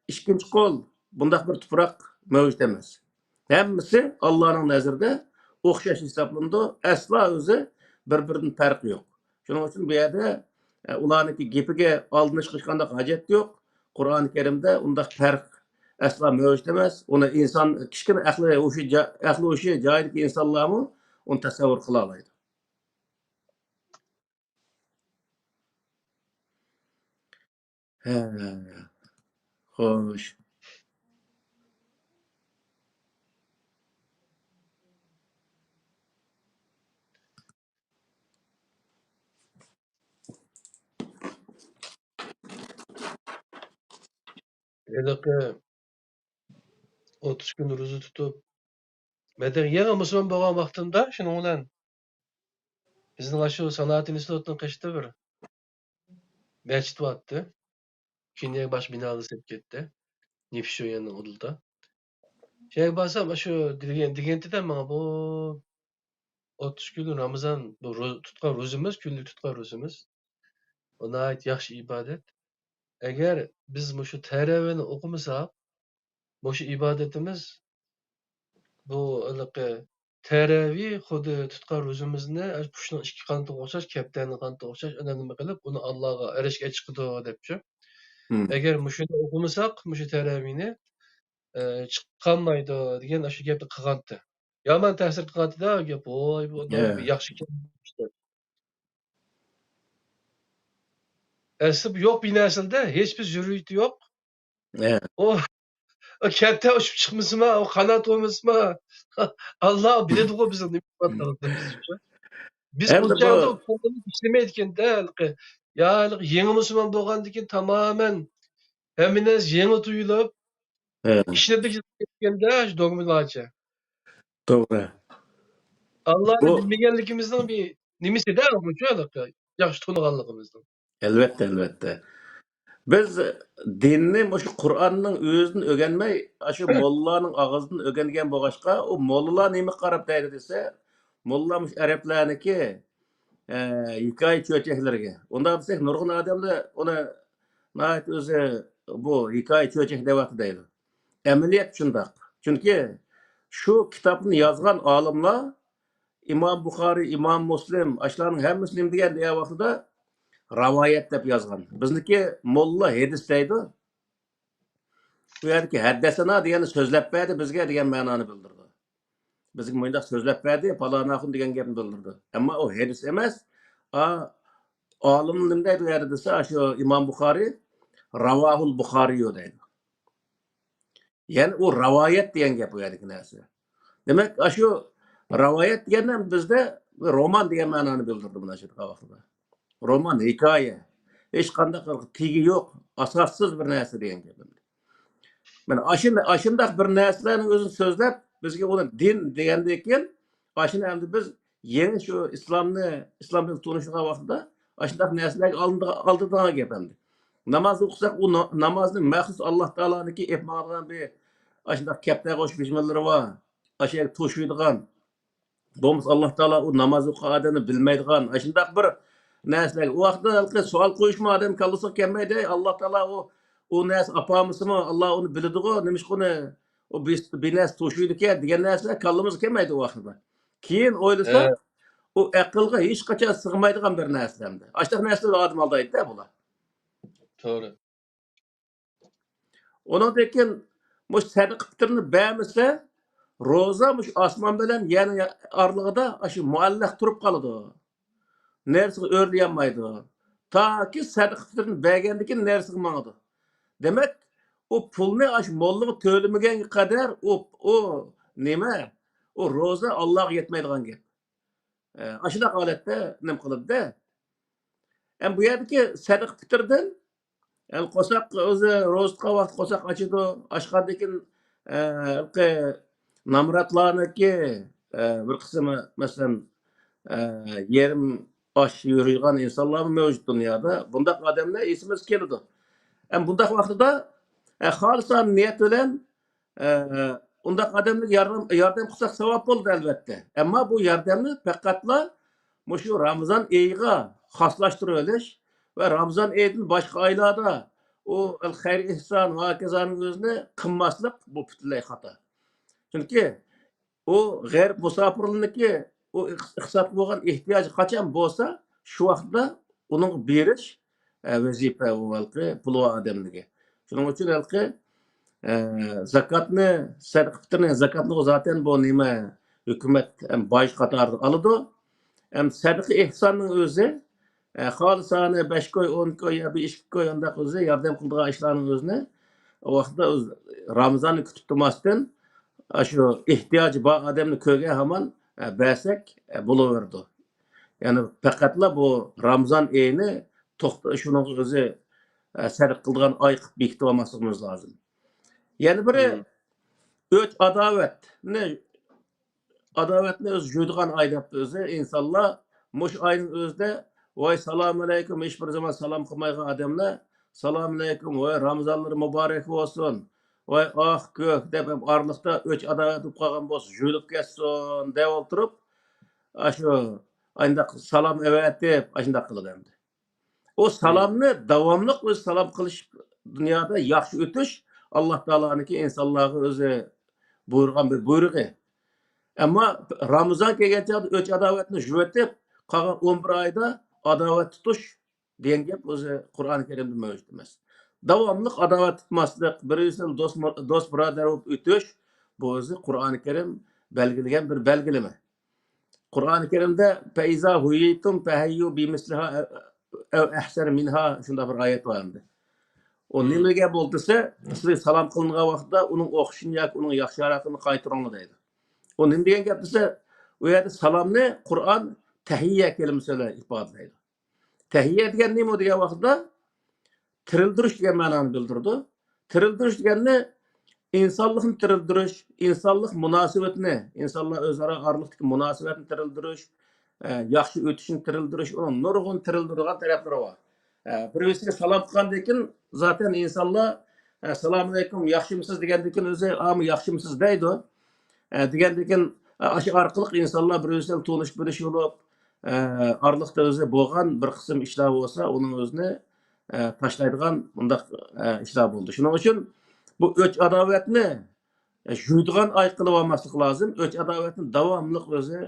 ikkinchi qo'l bundaq bir tuproq mavjud emas. Hammasi Allohning nazarida o'xshash hisoblanadi. Aslo o'zi bir-biridan farqi yo'q. Shuning uchun bu yerda ularniki gapiga aldinish hech qanday hojat yo'q. Qur'oni Karimda undaq farq aslo mavjud emas. Uni inson kichkina aqli o'sha joyidagi insonlarmi uni tasavvur qila oladi. Xo'sh. Edeqe 30 gün roza tutup Meden yeni Müslüman bolgan wagtymda şunuň bilen bizniň aşu Sanat institutynyň qeşde bir mescit batdy. Kiniň baş binasy sep ketdi. Nefşoýanyň ulda. Şeýle barsam aşu digentide maňa bu 30 gün Ramazan bu tutgan rozumuz, günlük tutgan rozumuz. Ona ait ýaxşy ibadet. Eger biz muşu teravihni okumasak, muşu ibadetimiz bu ılıqı teravih hudy tutgan rozumuzni puşnaň iki kantyga okşaş, kepdäniň kantyga okşaş önemli kılıp, onu Allah'a erişge çıkıdy depçi. Eger muşunu okumasak, muşu teravihni çıkanmaydı diyen aşı gepni kılgantdy. Yaman täsir kılgantdy da gep. Oy, bu bir ýaxşy işte. Esli yok bir nesilde hiçbir zürriyeti yok. O kepde uçup çıkmasıma, o kanat olmasıma Allah biledi o bizim nimetlerimiz. Biz bu Hem de çağda o bu kolunu işlemeydiken de ya yeni Müslüman bolgandyken tamamen heminiz yeni tuyulup işledik etkende dogmalarca. doğru. Allah'ı Bu bilmegenligimizden bir nimisi de bu şöyle yaxşı tunuganlygymyzdan. elbette. Biz dinni şu Kur'an'ın özünü ögenmey, aşı mollanyň ağzından ögengen bogaçka, o mollalar nemi qarap däýdi dese, mollamış Araplarniki hikaye çöçeklerge. Onda desek nurgun adamlar ona naat özü bu hikaye çöçek dewapdy diýdi. Emeliýet şundak. Çünki şu kitapny yazgan alimlar İmam Bukhari, İmam Muslim, aşlaryň hemmesi nim diýen diýä wagtda ravayet dep yazgan. Bizniki molla hedis diýdi. Bu ýerdeki haddesana diýeni sözläp berdi, bizge diýen manany bildirdi. Bizim moýunda sözläp berdi, palanahun diýen gepni bildirdi. Emma o hedis emas. Alim nim diýdi ýerde dese, şu İmam Bukhari Ravahul Bukhari diýdi. Yani o ravayet diýen gep bu ýerdeki näse. Demek şu ravayet diýenden bizde roman diýen manany bildirdi buna şu wagtda. Roman, hikaye. Hiç kandak tigi yok. Asassız bir näse diýen gep. Men aşyndak bir näseleriň özüni sözläp, bizge onu din diýendeken, aşyny hem biz ýeni şu İslamny tunuşyga wagtda aşyndak näselerge aldydan gepemdi. Namaz okusak, o namazyň mahsus Allah Taalanyky etmagdan bir aşyndak kepde goş bismillahir var. Aşy tuşuydygan. Boms Allah Taala o namaz okadany bilmeýdigan, aşyndak bir näsler. O wagtda sual goýuşma adam kallysa kelmeýdi. Allah Taala o näs apamysymy Allah onu bilidi-go, nimiş gone o binas tuşuydyke diýen näsler kallymyz kelmeýdi o wagtda. Keyin oýlasak, o akylga hiç gaçan sygmaýdygan bir näslemdi. Aşdak näsler adam aldaýdy-da bular. Doğru. Ondan dekin muş sadaq fitrini bämese, roza muş asman bilen ýani arlygda aşı muallaq turup kalady. Nersi örleýänmeýdi. Taki sadaq fitrini bägendikin nersi maňady. Demek o pulny aş mollygy tölemegen kadar o nime? O roza Allah'a yetmeýdigan gep. Aşyda halatda nim kıldy. Hem bu ýerdeki sadaq fitrden qosak özü rozqa wagt qosak açydy, aşgardykin namratlarnyky bir kısmı meselen yerim aş ýürüýän insanlar mevcut dünýäde. Bundak adamlar esimiz keldi. Hem bundak wagtda halisan niýet bilen undak adamlyk ýardam kılsak sawap boldy elbetde. Emma bu ýardamny pekatla muşu Ramazan eýiga haslaşdyryp eliş ve Ramazan eýidin başga aýlarda o el-hayr ihsan we hakazanyň özüne kymmaslyk bu bütünlej hata. Çünki o gärip musapirliňki o ihsap bolgan ihtiýaji kaçan bolsa, şu wagtda onuň beriş wezipe bolgy pulu adamlygy. Şonuň üçin elki zakatny, sadaqatny, zakatny zaten bu nime hökümet hem baş katardy alydy. Hem sadaqa ihsanyň özü halisany 5 koy, 10 koy ýa-da 2 koy anda özü ýardam kıldygan işlanyň özüne o wagtda Ramazany kütüp durmasdan şu ihtiýaji bar adamny köge haman bäsek bulaverdi. Yani pekatla bu Ramazan eýini şunuň özü sadaq kıldygan aý bekitip almaslygymyz lazım. Yani biri öç adawet ne adovatni o'zi jo'ydigan oy deb o'zi insonlar mush oyning o'zida voy salom alaykum hech bir zaman salom qilmaydigan odamlar salom alaykum voy ramazonlar muborak bo'lsin voy ah ko'k deb orliqda o'ch adovat bo'lib qolgan bo'lsa jo'lib ketsin deb o'tirib shu ayndaq salom avatib shundoq qiladi endi o salomni davomli o'zi salom qilish dunyoda yaxshi o'tish alloh taoloniki insonlarga o'zi buyurgan bir buyrug'i. Ama Ramazan kelganda o'ch adovatni jo'tib, qolgan 11 oyda adovat tutush degan gap o'zi Qur'oni Karimda mavjud emas. Davomli adovat tutmaslik, birisining do'st birodar bo'lib o'tish bu o'zi Qur'oni Karim belgilagan bir belgilama. Qur'oni Karimda faiza huyitum fahayyu bimisliha aw ahsana minha shunday bir oyat bor endi. O nimaga bo'ldisa, sizga salom qilingan vaqtda uning o'qishini yoki uning yaxshiroqini qaytaringlar deydi. O nima degan gap desa, u yerda salomni Qur'on tahiyya kalimasi bilan ifodalaydi. Tahiyya degan nima degan vaqtda tirildirish degan ma'noni bildirdi. Tirildirish degani insonlikni tirildirish, insonlik munosabatini, insonlar o'zaro oraliqdagi munosabatni tirildirish, yaxshi o'tishni tirildirish, uni nurg'un tirildirgan taraflari bor. Birisiga salom qilgandan keyin zaten insonlar assalomu alaykum yaxshimisiz degandan keyin o'zi yaxshimisiz deydi. Degandan keyin shu orqali insonlar bir-birisiga tonish bilish bo'lib, oraliqda o'zi bo'lgan bir qism ishlar bo'lsa, uning o'zini tashlaydigan bundaq ishlar bo'ldi. Shuning uchun bu o'ch adovatni jo'ydigan oy qilib olmaslik lozim. O'ch adovatni davomli o'zi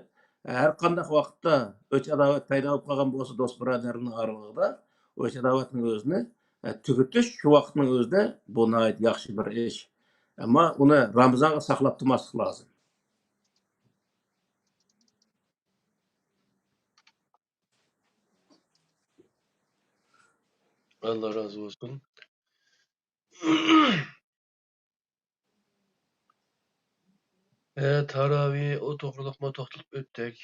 har qanday vaqtda o'ch adovat paydo bo'lib qolgan bo'lsa, do'st birodarning oralig'ida o'ch adovatning o'zini tugutish shu vaqtning o'zida bu nihoyat yaxshi bir ish. Ammo uni Ramazonga saqlab turmaslik lozim. Allah razı olsun. Taravih o to'g'riliq mı to'xtalib o'tdik.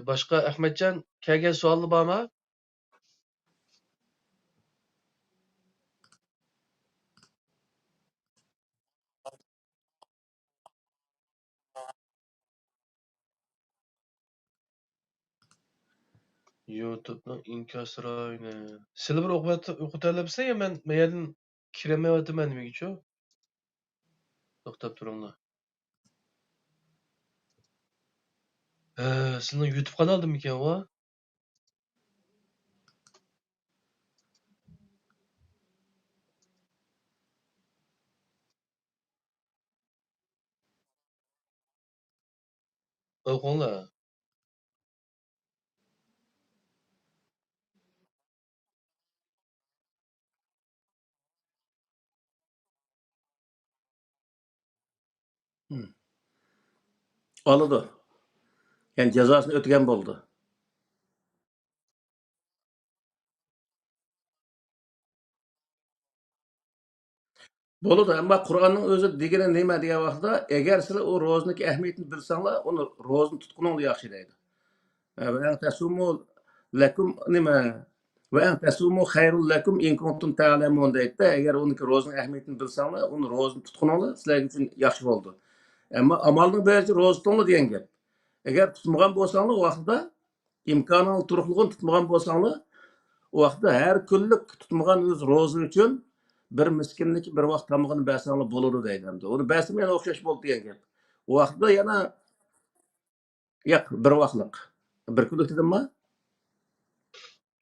Başka Ahmetcan kelgan savoli bormi? YouTube'ning inkasroyini. Sizlar bir o'qitalyapsa, men yerdan kiramayapman nimaga-chu? To'xtab turinglar. Sizning YouTube kanaldimi ekan u? O'qinglar. Oladi. Yani cezasını ötgen bo'ldi. Bo'ladi, ammo Qur'onning o'zi degani nima degan vaqtda, agar sizlar u ro'zniki ahamiyatini bilsanglar, uni ro'zni tutqininglar yaxshi deydi. Va an tasumu lakum nima va an tasumu khayrul lakum in kuntum ta'lamun deydi. Agar uniki ro'zning ahamiyatini bilsanglar, uni ro'zni tutqininglar, sizlar uchun yaxshi bo'ldi. Ammo amalning bo'yicha ro'za tutinglar degan gap. Agar tutmagan bo'lsanglar, u vaqtda imkoning turqligini tutmagan bo'lsanglar, u vaqtda har kunlik tutmagan o'z ro'za uchun bir miskinlik bir vaqt tamog'ini bersanglar bo'ladi deydi. Uni bersam yana o'xshash bo'ldi degan gap. U vaqtda yana yo'q bir vaqtlik. Bir kunlik dedimmi?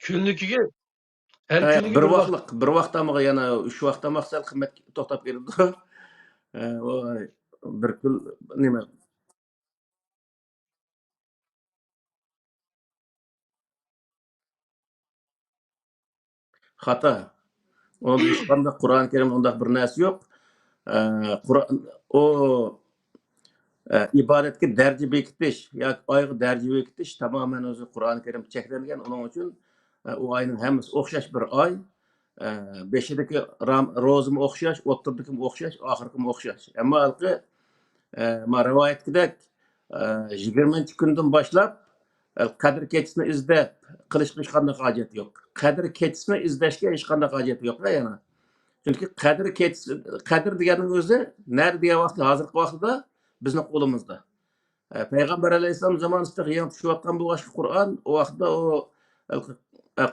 Kunligiga har kuniga bir vaqtlik, bir vaqt tamog'i yana 3 vaqt tamoq sal qimmat to'xtab keldi. Bir kun nima? Xato. Onun hech qanday Qur'oni Karimda undaq bir narsa yo'q. Qur'on o ibodatga darja bekitish yoki oyga darja bekitish tamoman o'zi Qur'oni Karim cheklangan. Uning uchun u oyning hammasi o'xshash bir oy. Beshidagi ro'zim o'xshash, o'ttirdagi o'xshash, oxirgi o'xshash. Ammo halqi rivoyatdek 20 kundan boshlab qadr kechasini izlab qilishga hech qanday hojat yo'q. Qadr kechasini izlashga hech qanday hojat yo'q yana. Chunki qadr deganing o'zi nerede degan vaqtda hozirgi vaqtda bizning qo'limizda. Peygamber Aleyhisselam zamanında yan düşüyotgan bu aşkı Kur'an, o vaqtda o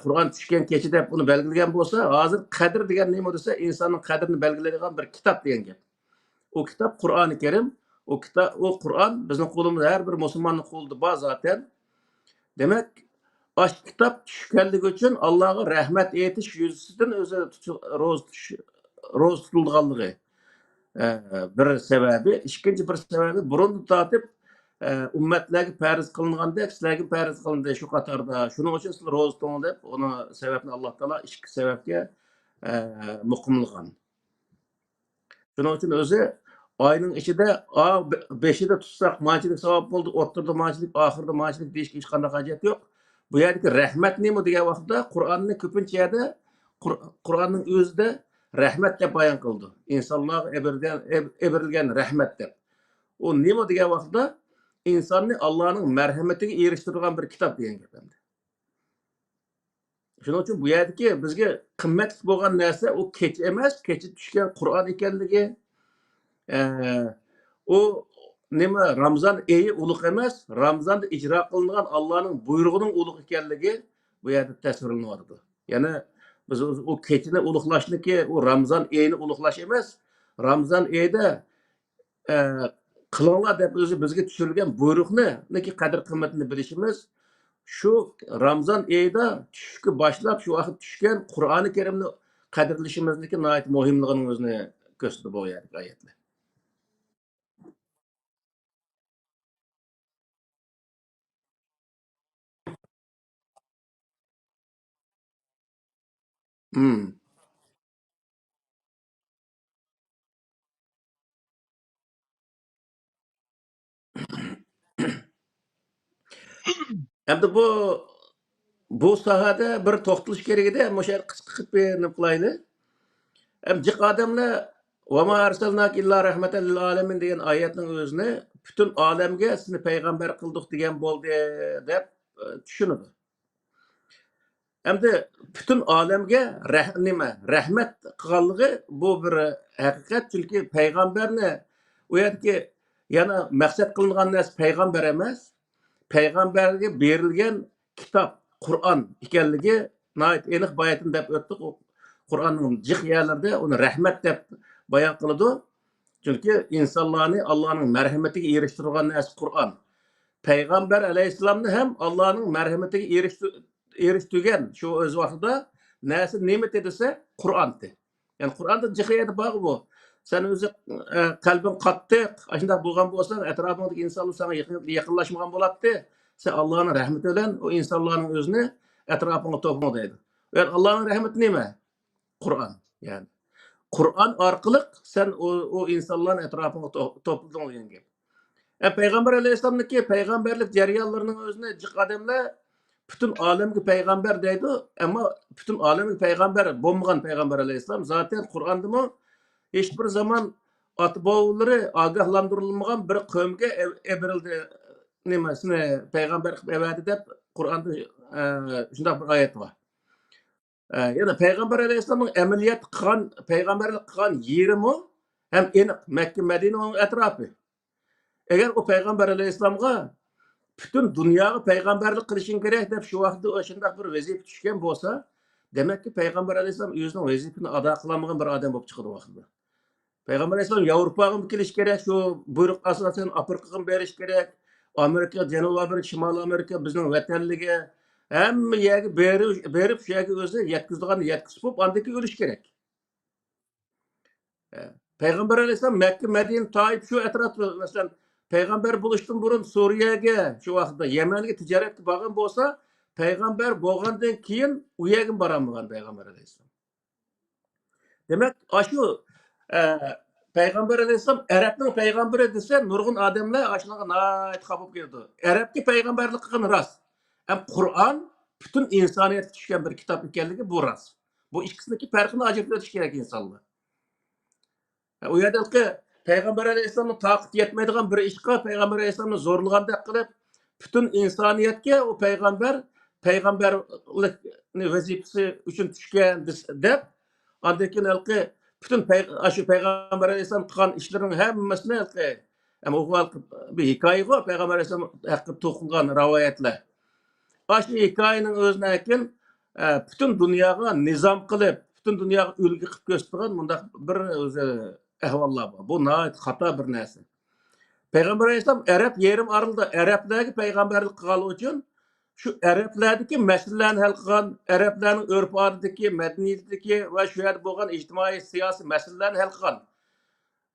Kur'an düşken keçi dep bunu belgileyen bolsa, hazır kadir degan nima desa, insanın kadrini belgileydigan bir kitap degan gap. O kitap Kur'an-ı Kerim. O kitap, o Kur'an bizim kolumuzda her bir Müslümanın kolunda var zaten. Demek aş kitap düşkenlik için Allah'a rahmet etiş yüzünden özü roz tutulganlığı. Bir sebebi. İkinci bir sebebi burun tutatip ümmetlerge perhiz kılınğanda sizlerge perhiz kılındı şu katarda. Şunun için sizler roz tutun dep onu sebebini Allah Teala iki sebepke mukumluğan. Şunun için özü ayının içinde beşi de tutsak maçılık sevap oldu. Ortada maçılık, ahırda maçılık değişik hiç kanda hacet yok. Bu yerdeki rahmet ne mi diye vaxtda Kur'an'ın köpünç yerde Kur'an'ın özde rahmet de bayan kıldı. İnsanlar eberilgen rahmet de. O ne mi diye vaxtda insanı Allah'ın merhametine eriştirgen bir kitap diyen gibi. Şunun için bu yerdeki bizge kıymetli bolgan narsa o keç emas, keçi düşken Kur'an ekenligi. O nima Ramazan ayı ulug' emas, Ramazanda icra qilingan Allohning buyrug'ining ulug' ekanligi bu yerda tasvirlanyapti. Ya'ni biz o kechini ulug'lashniki, o Ramazan ayini ulug'lash emas, Ramazan ayida qilinglar deb o'zi bizga tushirilgan buyruqni neki qadr qimmatini bilishimiz shu Ramazan ayida tushishga boshlab shu vaqt tushgan Qur'oni Karimni qadrlashimizniki nihoyat muhimligini o'zini ko'rsatib qo'yadi oyatlar. Hmm. Endi bu sahada bir to'xtalish kerak edi. O'sha qisqa qilib nima qilayli. Hem jiq odamlar "Va ma arsalnak illa rahmatan lil alamin" degan oyatning o'zini butun olamga sizni payg'ambar qildik degan bo'ldi deb tushunadi. Endi butun olamga nima rahmat qilganligi bu bir haqiqat, chunki payg'ambarni u yerdagi yana maqsad qilingan narsa payg'ambar emas, payg'ambarga berilgan kitob Qur'on ekanligi nihoyat aniq bayon deb o'tdik. Qur'onning jiq yerlarida uni rahmat deb bayon qiladi. Chunki insonlarni Allohning marhamatiga erishtirgan narsa Qur'on. Payg'ambar alayhissalomni ham Allohning marhamatiga erishtirgan shu o'z vaqtida narsa nima desa Qur'onni. Ya'ni Qur'onda jiqiyati bor bu. Sen o'zi qalbin qattiq, shunday bo'lgan bo'lsang, atrofingdagi insonlar sana yaqinlashmagan bo'ladi. Sen Allohning rahmati bilan o insonlarning o'zini atrofingga to'pma deydi. Yani Allohning rahmati nima? Qur'on. Yani Qur'on orqali sen o insonlarning atrofingga to'plading degan gap. Payg'ambar alayhissalomniki payg'ambarlik jarayonlarining o'zini jiq odamlar butun olamga payg'ambar deydi, ammo butun olamga payg'ambar bo'lmagan payg'ambar alayhissalom zaten Qur'ondami hech bir zaman ota-bobolari ogohlantirilmagan bir qavmga eberildi nimasini payg'ambar qilib eberdi deb Qur'onda shunday bir oyat bor. Yana payg'ambar alayhissalomning amaliyot qilgan payg'ambarlik qilgan yerimi ham aniq Makka Madinaning atrofi. Agar o payg'ambar alayhissalomga butun dunyoga payg'ambarlik qilishing kerak deb shu vaqtda o'shunday bir vazifa tushgan bo'lsa, demakki payg'ambar alayhissalom o'zining vazifasini ado qilmagan bir odam bo'lib chiqadi vaqtida. Payg'ambar alayhissalom Yevropaga kelish kerak, shu buyruq asosan Afrikaga berish kerak. Amerika, Janubiy Amerika, Shimoliy Amerika bizning vatanligi hamma yerga berib shu yerga o'zi yetkazadigan yetkazib bo'lib, andan keyin o'lish kerak. Payg'ambar alayhissalom Makka, Madina, Toif shu atrofda masalan payg'ambar bo'lishdan burun Suriyaga, shu vaqtda Yamanga tijoratga borgan bo'lsa, payg'ambar bo'lgandan keyin u yerga borolmagan payg'ambar alayhissalom. Demak, shu payg'ambar alayhissalom Arabning payg'ambari desa, nurg'un odamlar shunaqa nihoyat xafa keldi. Arabga payg'ambarlik qilgan rost. Ham Qur'on butun insoniyatga tushgan bir kitob ekanligi bu rost. Bu ikkisiniki farqini ajratib o'tish kerak insonlar. U yerdagi payg'ambar alayhissalomning toqat yetmaydigan bir ishqa payg'ambar alayhissalomni zo'rlagandek qilib, butun insoniyatga u payg'ambarlik vazifasi uchun tushgan deb, andan keyin butun shu payg'ambar alayhissalom qilgan ishlarining hammasini Ama o bir hikaye var. Peygamber Aleyhisselam hakkı tokulgan rivayetler. Aşı hikayenin özüne ekin bütün dünyaya nizam kılıp, bütün dünyaya ülke kılıp gösteren bunda bir ehvallar var. Bu nayet hata bir narsa. Peygamber Aleyhisselam Arap yerim arıldı. Araplardaki peygamberlik kılalı için şu Araplardaki meselelerini hal kılan, Arapların örf adetindeki, medeniyetindeki ve şu yerde bo'lgan ictimai siyasi meselelerini hal kılan.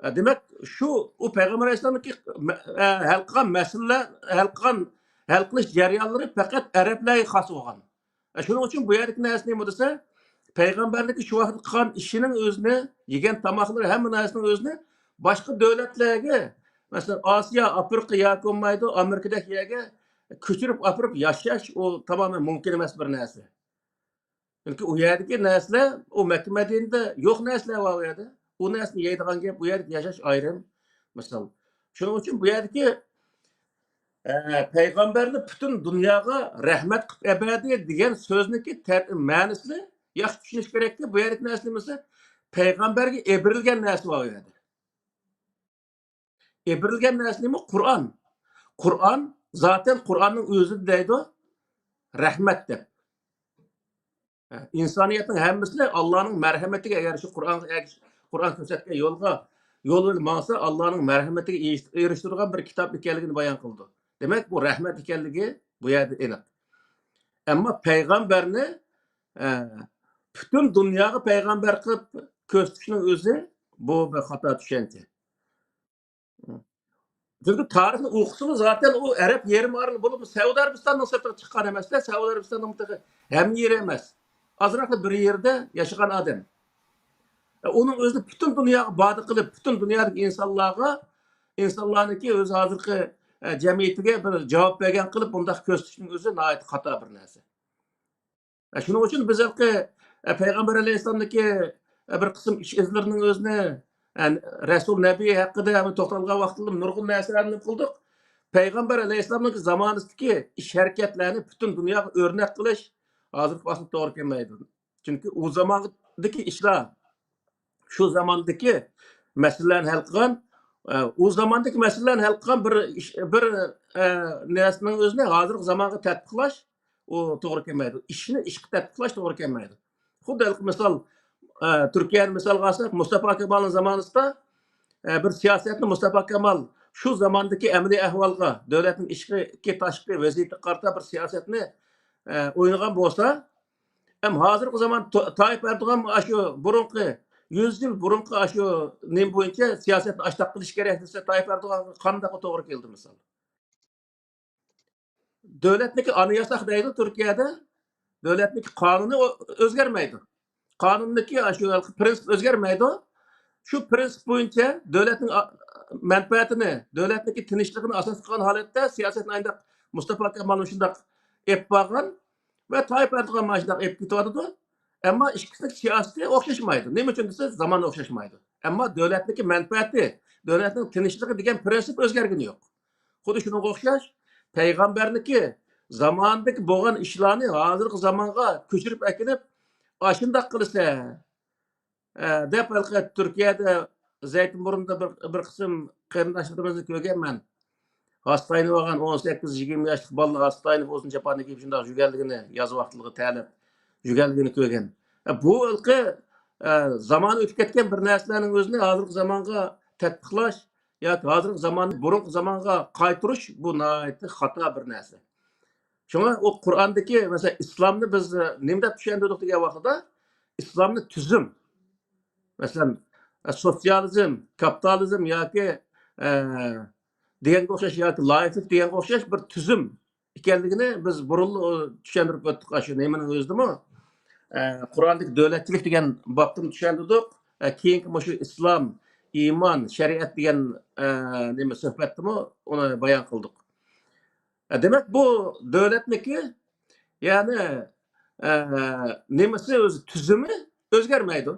Demek şu o Peygamber Aleyhisselam'daki hal kılan meseleler, hal kılış jarayonlari fakat Araplarga xos bo'lgan. Shuning uchun bu yerdagi narsa nima desa, Peygamberlik şu vaqt qilgan ishining o'zini, yegan tamoqlari hamma narsaning o'zini boshqa davlatlarga, masalan Osiyo, Afrika yoki bo'lmaydi, Amerikadagi yerga ko'chirib olib yashash o tamamen mumkin emas bir narsa. Chunki u yerdagi narsalar, o Makka Madinada yo'q narsalar bor u yerda. O narsani yeydigan gap, bu yerda yashash ayrim. Misol. Shuning uchun bu yerdagi Peygamberni bütün dünyaya rahmet qilib ebadi degan so'zniki ma'nosini yaxshi tushunish kerakki, bu yerdagi narsa nimasi? Peygamberga ebirilgan narsa bor u yerda. Ebirilgan narsa nima? Qur'on. Qur'on zaten Qur'onning o'zi deydi rahmat deb. İnsaniyetning hammasini Allohning marhamatiga agar shu Qur'on ko'rsatgan yo'l mangsa Allohning marhamatiga erishtirgan bir kitob ekanligini bayon qildi. Demek bu rahmet ekanligi bu yerda aniq. Ammo payg'ambarni bütün dunyoga payg'ambar qilib ko'rsatishning o'zi bu bir xato tushuncha. Çünkü tarixni o'qisimiz zaten o Arab yerim arali bo'lib Saudiya Arabistondan sirtga chiqqan emaslar. Saudiya Arabistonning hamma yeri emas. Azroqli bir yerda yashagan odam. Onun o'zini bütün dunyoga bodi qilib, bütün dunyodagi insonlarniki o'zi hozirgi jamiyatiga bir javob bergan qilib bunday ko'rsatishning o'zi nihoyat xato bir narsa. Shuning uchun biz Peygamber Aleyhisselam'daki bir qism ish izlarining o'zini Rasul Nabiy haqida to'xtalgan vaqtida nurg'un narsalarni qildik. Peygamber Aleyhisselam'daki zamanidagi ish harakatlarni bütün dunyoga o'rnak qilish hozirgi vaqtda to'g'ri kelmaydi. Chunki u zamondagi ishlar şu zamandaki meselelerni hal qilgan, o zamandaki meselelerni hal qilgan bir narsaning o'zini hozirgi zamonga tatbiqlash o to'g'ri kelmaydi. Ishni ishga tatbiqlash to'g'ri kelmaydi. Xuddi misol Turkiyani misolga olsak, Mustafa Kemal'ning zamonida bir siyosatni Mustafa Kemal şu zamandaki amaliy ahvolga, davlatning ichki tashqi vaziyatiga qarata bir siyosatni o'ynagan bo'lsa, hem hozirgi zaman Tayyip Erdo'g'an shu burunqi 100 yıl burunqi shu nim bo'yicha siyosatni ashtaq qilish kerak desa, Tayyip Erdo'g'an qanday to'g'ri keldi misol. Davlatniki anayasa deydi Turkiyada, davlatniki qonuni o'zgarmaydi. Qanunniki shu prinsip o'zgarmaydi. Shu prinsip bo'yicha davlatning manfaatini, davlatniki tinchligini asos qilgan holatda siyosatni ayndaq Mustafa Kemal shundaq ep bo'lgan va Tayyip Erdo'g'an mana shundaq ep ketyapti. Ama ikisinin siyaseti o'xshashmaydi. Nima uchun desa, zaman o'xshashmaydi. Ammo davlatniki manfaati, davlatning tinchligi degan prinsip o'zgargani yo'q. Xuddi shunga o'xshash, payg'ambarniki zamondagi bo'lgan ishlarni hozirgi zamonga ko'chirib akinib, shundoq qilsa, deb Turkiyada Zaytinburunda bir qism qarindoshlarimizni ko'rganman. Hastayni bo'lgan 18-20 yoshli bolalar hastayni o'zini chaponni kiyib shundoq yurganligini yoz vaqtida ta'lib yurganligini ko'rgan. Bu ilqi zaman o'tib ketgan bir narsalarning o'zini hozirgi zamonga tatbiqlash yoki hozirgi zamonni burungi zamonga qaytirish bu nihoyatda xato bir narsa. Shunga o Qur'ondagi masalan islomni biz nima deb tushuntirdik degan vaqtida islomni tuzum, masalan sotsializm, kapitalizm yoki deganga o'xshash yoki loyihlik deganga o'xshash bir tuzum ekanligini biz burunli tushuntirib o'tdik shu nimaning o'zidami? Qur'ondagi davlatchilik degan bobni tushuntirdik. Keyingi shu islom, iymon, shariat degan nima suhbatdimi uni bayon qildik. Demak bu davlatniki ya'ni nimasi o'zi tuzumi o'zgarmaydi.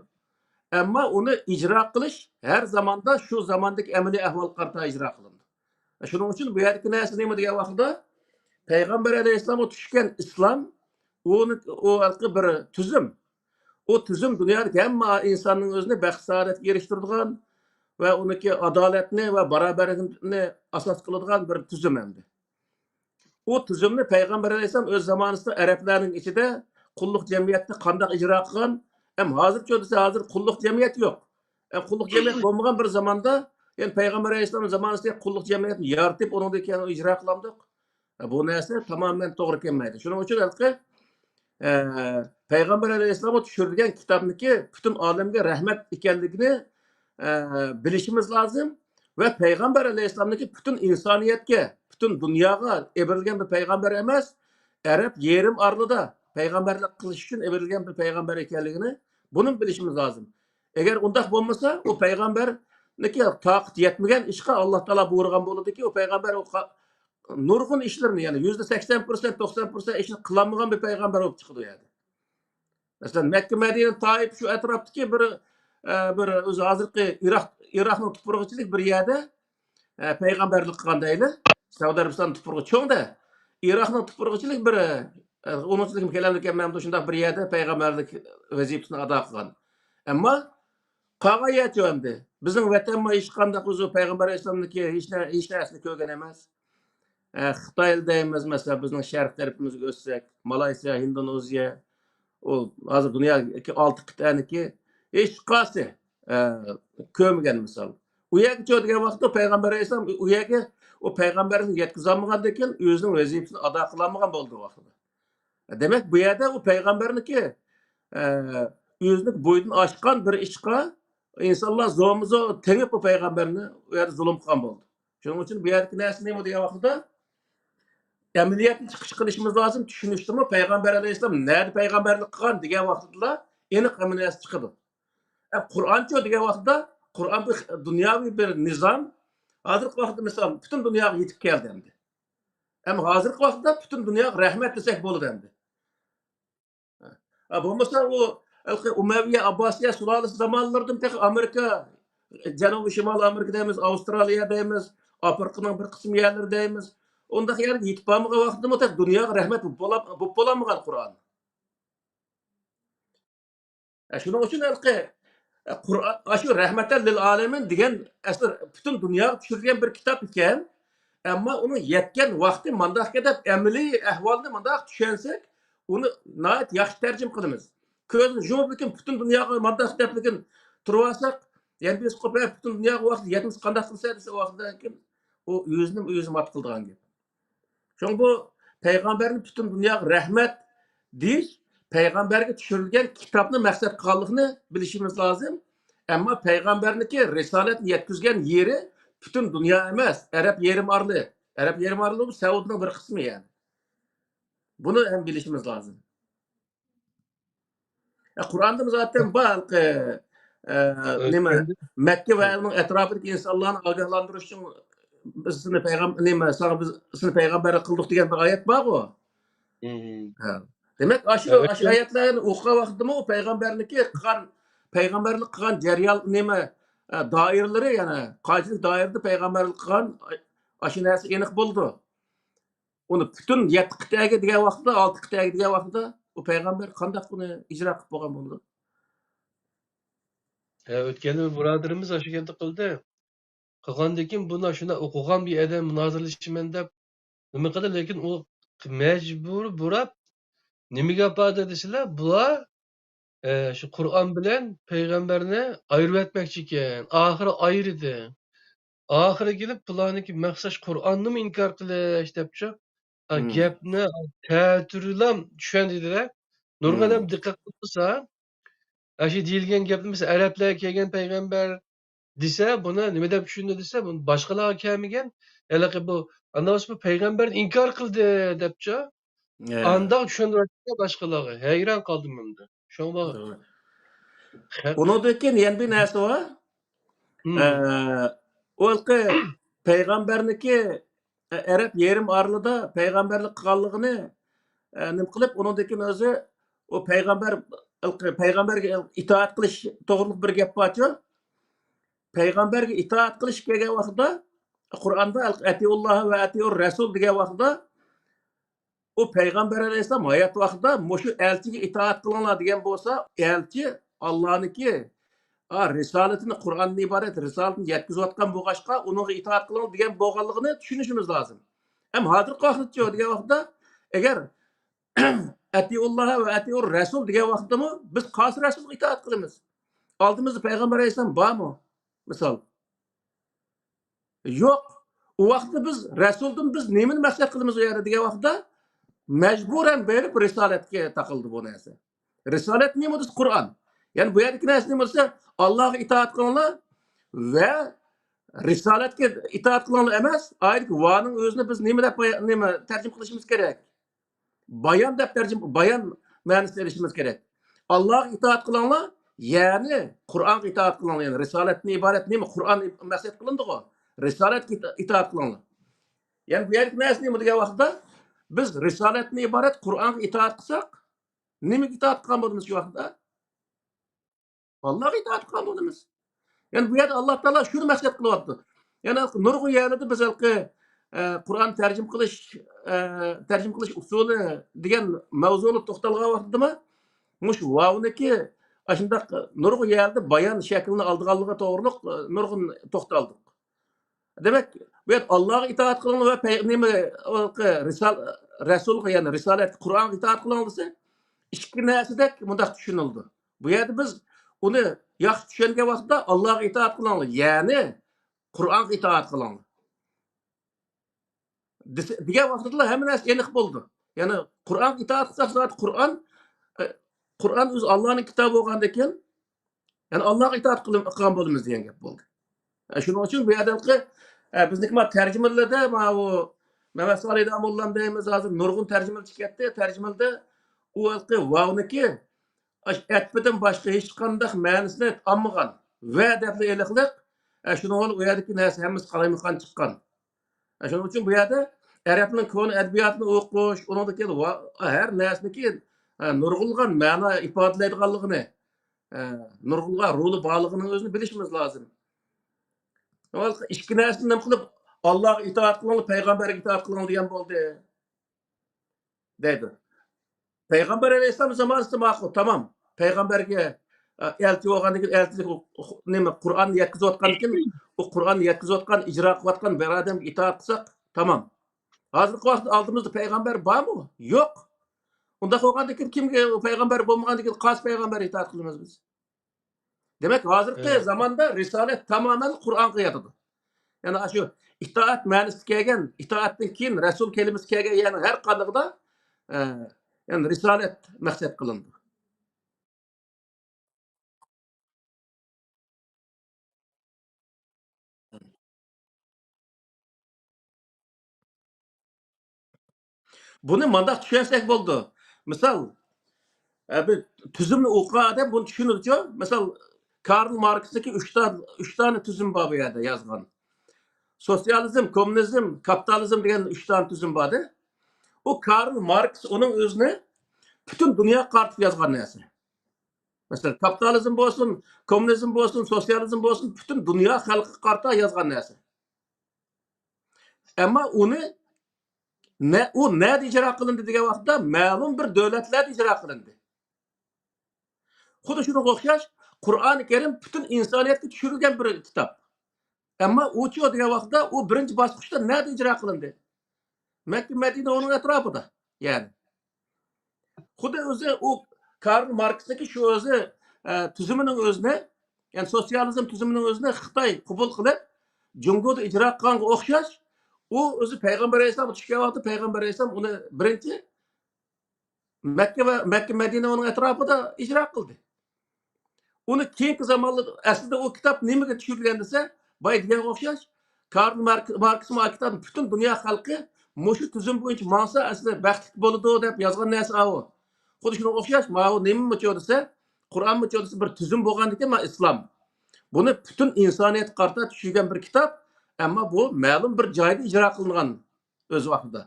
Ammo uni ijro qilish har zamonda shu zamondagi amaliy ahvol qarata ijro qilindi. Shuning uchun bu yerdagi narsa nima degan vaqtda Peygamber Aleyhisselam'a tushgan islom o bir tuzum. O tuzum dünyadaki hamma insonning o'zini baxt saodatga erishtiradigan, ve onunki adaletini ve beraberliğini asas kıladigan bir tüzüm endi. O tüzümni Peygamber Aleyhisselam öz zamanında Araplarning içinde kulluk cemiyetini qandaq icra qilgan, hem hozircha desa hozir kulluk cemiyet yo'q. Kulluk cemiyet bo'lmagan bir zamanda, yani Peygamber Aleyhisselam zamanında kulluk cemiyetini yaratib, onun ekanini icra qılamdık. Bu narsa tamamen to'g'ri kelmaydi. Shuning uchun Peygamber Aleyhisselam'a tushirgan kitobniki butun olamga rahmat ekanligini bilishimiz lazım ve Peygamber Aleyhisselam'daki bütün insaniyetke, bütün dünyaya evrilgen bir peygamber emas, Arap yerim arlıda peygamberlik kılış için evrilgen bir peygamber ekanligini bunun bilishimiz lazım. Eğer undaq bo'lmasa, o peygamber neki taqat yetmegen işe Allah Teala buyurgan boladı ki o peygamber o nurgun işlerini yani %80%, 90% işini kılanmagan bir peygamber olup çıkıyor yani. Mesela Mekke, Medine, Taif şu etraftaki bir o'zi hozirgi Iroqning tupurg'ichilik bir yerda payg'ambarlik qilgandayli. Saudiya Arabiston tupurg'i cho'ngda. Iroqning tupurg'ichilik bir 10-yillik kelamlikka men shunday bir yerda payg'ambarlik vazifasini ado qilgan. Ammo qog'oyat endi. Bizning vatanma hech qanday o'zi payg'ambar alayhisolamniki hech narsani ko'rgan emas. Xitoy deymiz, masalan, bizning sharq tarafimizga o'tsak, Malayziya, Indoneziya, o hozir dunyodagi 6 qit'aniki hech qaysi ko'rmagan misol. U yerga cho'digan vaqtda payg'ambar alayhisalom u yerga o payg'ambarni yetkazolmagandan keyin o'zining vazifasini ado qilolmagan bo'ldi vaqtida. Demak, bu yerda u payg'ambarniki o'zini bo'yini oshgan bir ishqa insonlar zo'mizo tengib o payg'ambarni u yerda zulm qilgan bo'ldi. Shuning uchun bu yerdagi narsa nima degan vaqtda ameliyatni chiqish qilishimiz lazım. Tushunishdi Peygamber Aleyhisselam nerede peygamberlik qilgan degan vaqtda aniq ameliyat chiqadi. Kur'ancha degan vaqtda Kur'an bir dunyoviy bir nizam. Hozirgi vaqtda misol butun dunyoga yetib keldi endi. Ama hozirgi vaqtda butun dunyoga rahmat desak bo'ladi endi. Bo'lmasa u Umayya Abbasiya sulolasi zamonlaridan Amerika, Janubiy Shimol Amerika deymiz, Avstraliya deymiz, Afrikaning bir qism yerlari deymiz. Ondaq yerga yetib bormagan vaqtda mutlaq dunyoga rahmat bo'lib bo'lmagan Qur'on. Shuning uchun Qur'on shu rahmatan lil alamin degan asl butun dunyoga tushirilgan bir kitob ekan. Ammo uni yetgan vaqti mandaqga deb amaliy ahvolni mandaq tushunsak, uni nihoyat yaxshi tarjima qilamiz. Ko'zni yumib butun dunyoga mandaq deb turib olsak, yani biz qo'pay butun dunyoga vaqt yetmiz qanday qilsa desa vaqtdan keyin u o'zi mat qildigan gap. Çünkü bu peygamberin bütün dünyaya rahmet deyiş, peygamberge düşürülgen kitabını maksat kıldıkını bilişimiz lazım. Ama peygamberniki risaletini yetkizgen yeri bütün dünya emas. Arap yerim arlı. Arap yerim arlı bu Saudi'nin bir kısmı yani. Bunu hem bilişimiz lazım. Kur'an'da zaten bak Mekke ve onun etrafındaki insanların agahlandırış için biz seni peygamber kıldık diyen bir ayet var o. Demek aşı ayetlerini okuyan vaxtda o peygamberlik kılgan ceryan dairleri yani kaçlık dairede peygamberlik kılgan aşı nesi enik buldu. Onu bütün 7 kıtaya diyen vaxtda 6 kıtaya diyen vaxtda o peygamber kandak bunu icra kılıp boğan buldu. Ötkeni buradarımız aşı geldi kıldı. Kılgandakin buna şuna okugan bir adam münazirleşimen dep nima qildi, lekin u mecbur burab nimaga yapadi desalar, bular şu Qur'on bilan payg'ambarni ayirib etmoqchi ekan. Oxiri ayirdi. Oxiri kelib bularniki maqsad Qur'onni inkor qilish debchi gapni ta'tirlam tushundilar. Nurg'un ham diqqat qilsa, shu deyilgan gapni mesela arablarga kelgan payg'ambar desa, buni nima deb tushundi desa, buni boshqalarga kelmagan. Yalaqa bu anavsmi payg'ambarni inkor qildi debchi. Anda tushundirdi boshqalarga. Hayron qoldim endi. Shunga Onodaki yani bir narsa var. O peygamberniki Arap yerim arlıda peygamberlik kıllığını nim kılıp onodaki özü o peygamberge itaat kılış doğruluk bir gap var. Peygamberge itaat kılış kelgen vaqtda Kur'an'da atiullah ve atiur rasul degan vaqtda o peygamber aleyhisselam hayat vaqtida mushu elchiga itoat qilinglar degan bo'lsa, elchi Allohniki Risaletini Kur'an'dan ibaret, risaletini yetkiziyotgan bo'lg'achqa, uninga itoat qiling degan bo'lganligini tushunishimiz lozim. Ham hozirgi vaqtda degan vaqtda agar atiulloh va atiur rasul degan vaqtdami biz qaysi rasulga itoat qilamiz? Oldimizda payg'ambar alayhisalom bormi? Misol. Yo'q. U vaqtda biz rasuldan biz nimani maqsad qilamiz u yerda degan vaqtda majburan berib risolatga taqildi bu narsa. Risolat nima desa Qur'on. Ya'ni bu yerdagi narsa nima desa Allohga itoat qilinglar va risolatga itoat qilinglar emas, aytki vaning o'zini biz nima deb tarjima qilishimiz kerak? Bayon deb bayon ma'nosini berishimiz kerak. Allohga itoat qilinglar, ya'ni Qur'onga itoat qilinglar. Ya'ni risolatdan iborat nima? Qur'on maqsad qilindi-ku. Risolatga itoat qilinglar. Ya'ni bu yerdagi narsa nima degan vaqtda biz risolatdan iborat Qur'onga itoat qilsak, nimaga itoat qilgan bo'lamiz shu vaqtda? Allohga itoat qilgan bo'lamiz. Yani bu yerda Alloh taolo shuni maqsad qilyapti. Yana nurg'un yerlarda biz Qur'on tarjim qilish usuli degan mavzuni to'xtalgan vaqtdami, mush vavniki shundaq nurg'un yerda bayon shaklini oldiganligi to'g'riliq nurg'un to'xtaldik. Demak, bu yerda Allohga itoat qiling va rasulga ya'ni risolat Qur'onga itoat qiling desa, ikki narsadek bundaq tushunildi. Bu yerda biz uni yaxshi tushungan vaqtda Allohga itoat qilinglar, ya'ni Qur'onga itoat qilinglar. Degan vaqtda hamma narsa aniq bo'ldi. Ya'ni Qur'onga itoat qilsak, Qur'on o'zi Allohning kitobi bo'lgandan keyin, ya'ni Allohga itoat qilgan bo'lamiz degan gap bo'ldi. Shuning uchun bu yerdagi bizniki tarjimalarda bu Mehmet Salih Damollam deymiz hozir nurg'un tarjimalar chiqyapti. Tarjimada u vavniki etmeden başka hiç qanday ma'nosini olmagan va deb eliqliq shuni u yerdagi narsa hammasi qalaymiqan chiqqan. Shuning uchun bu yerda arabning ko'ni adabiyotini o'qish, uningdagi har narsaniki nurg'ulgan ma'no ifodalaydiganligini, nurg'ulgan roli borligini o'zini bilishimiz lozim. Ikki narsani nima qilib Allohga itoat qiling, payg'ambarga itoat qiling degan bo'ldi. Deydi. Payg'ambar alayhisalom zamonasida ma'qul, tamam. Payg'ambarga elchi bo'lgandan keyin elchilik nima Qur'onni yetkazayotgandan keyin u Qur'onni yetkazayotgan, ijro qilayotgan bir odamga itoat qilsak, tamam. Hozirgi vaqtda oldimizda payg'ambar bormi? Yo'q. Unda qolgandan keyin kimga payg'ambar bo'lmagandan keyin qaysi payg'ambarga itoat qilamiz biz? Demak, hozirgi zamonda risolat tamoman Qur'onga yotadi. Ya'ni shu itoat ma'nosi kelgan, itoatdan keyin rasul kelimasi kelgan, ya'ni har qanaqada yani risalet maqsad qilindi. Buni mandaq tushunsak bo'ldi. Misol, bir tuzumni o'qigan odam buni tushunadi-ku. Misol, Karl Marksniki 3 tane tuzum bor bu yerda yozgan. Sosyalizm, kommunizm, kapitalizm degan 3 tane tuzum bordi. O Karl Marx onun o'zini butun dunyo qaratib yozgan narsa. Mesela kapitalizm bo'lsin, kommunizm bo'lsin, sosyalizm bo'lsin, butun dunyo xalqiga qarata yozgan narsa. Ammo uni nerede icra qilindi degan vaqtda ma'lum bir davlatlarda icra qilindi. Xuddi shunga o'xshash Qur'oni Karim butun insoniyatga tushirilgan bir kitob. Ammo uchi degan vaqtda u birinchi bosqichda nerede icra qilindi? Makka, Madina uning atrofida. Ya'ni xuddi o'zi u Karl Marxniki shu o'zi tuzumining o'zini, ya'ni sotsializm tuzumining o'zini Xitoy qabul qilib, Jungoda ijro qilganga o'xshash, u o'zi payg'ambar alayhisalom tushgan vaqtda payg'ambar alayhisalom uni birinchi Makka Madina uning atrofida ijro qildi. Uni keyingi zamonda aslida u kitob nimaga tushirilgan desa, boya degan o'xshash Karl Marx kitobni butun dunyo xalqi mushu tuzum bo'yicha maqsa aslida baxtli bo'ladi deb yozgan narsa u. Xuddi shunga o'xshash, ma'u nima desa, Qur'on desa bir tuzum bo'lgandan keyin islom. Buni butun insoniyat qarta tushirgan bir kitob, ammo bu ma'lum bir joyda ijro qilingan o'z vaqtida.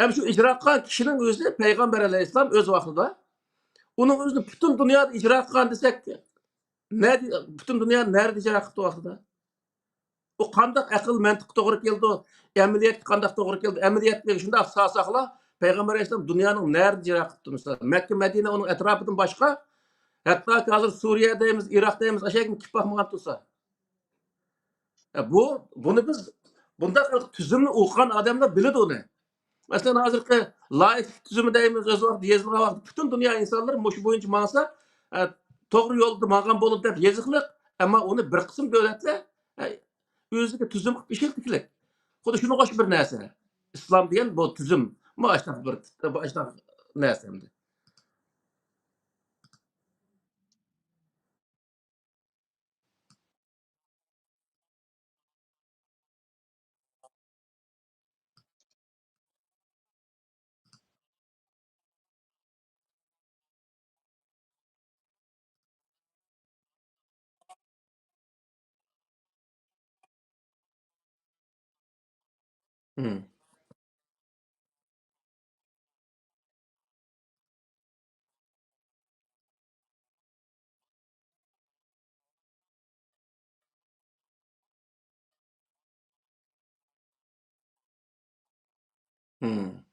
Ham shu ijro qilgan kishining o'zi payg'ambar alayhisalom o'z vaqtida uning o'zini butun dunyoda ijro qilgan desak, butun dunyoda nerede ijro qildi vaqtida? O qandaq aql mantiq to'g'ri keldi, amaliyat qandaq to'g'ri keldi. Amaliyatga shunday saqla payg'ambar alayhisalom dunyoning nerede ijro qildi? Makkah, Madina uning atrofidan boshqa Hatta hazır Suriye'deyimiz, Irak'dayimiz, aşağı gibi kipah mı tutsa. Bunu biz, bunda tüzümlü okuyan adamlar bildi onu. Mesela hazırki laik tüzümü deyimiz, öz vakti, yazılığa vakti, bütün dünya insanları moşu boyunca mağasa, doğru yolda mağan bolup dep yazıklık, ama onu bir kısım devletler, özüke tüzüm işirtiklik. Kudu şunu koş bir nese. İslam diyen bu tüzüm. Maaşnak bir, maaşnak nesemdi. Hmm. Hmm.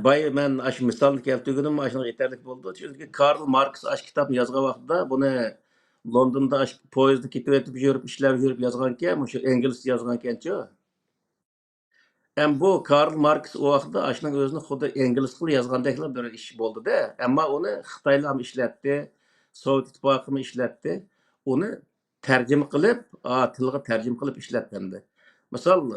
Bay men aş misal keltirgenim aşına yeterlik boldu. Çünkü Karl Marx aş kitap yazgan vaqtida bunu Londonda aş poyezdi ketip etip yürüp işlep yürüp yazganken, şu İngiliz yazgankenço. Hem bu Karl Marx o vaqtda aşının özünü xudo İngiliz qilib yazgandeklar bir iş boldu da. Ama onu Xitoylar mı işletdi, Sovet İttifaqı mı işletdi. Onu tercüme qilib, tilga tercüme qilib işletdi. Misal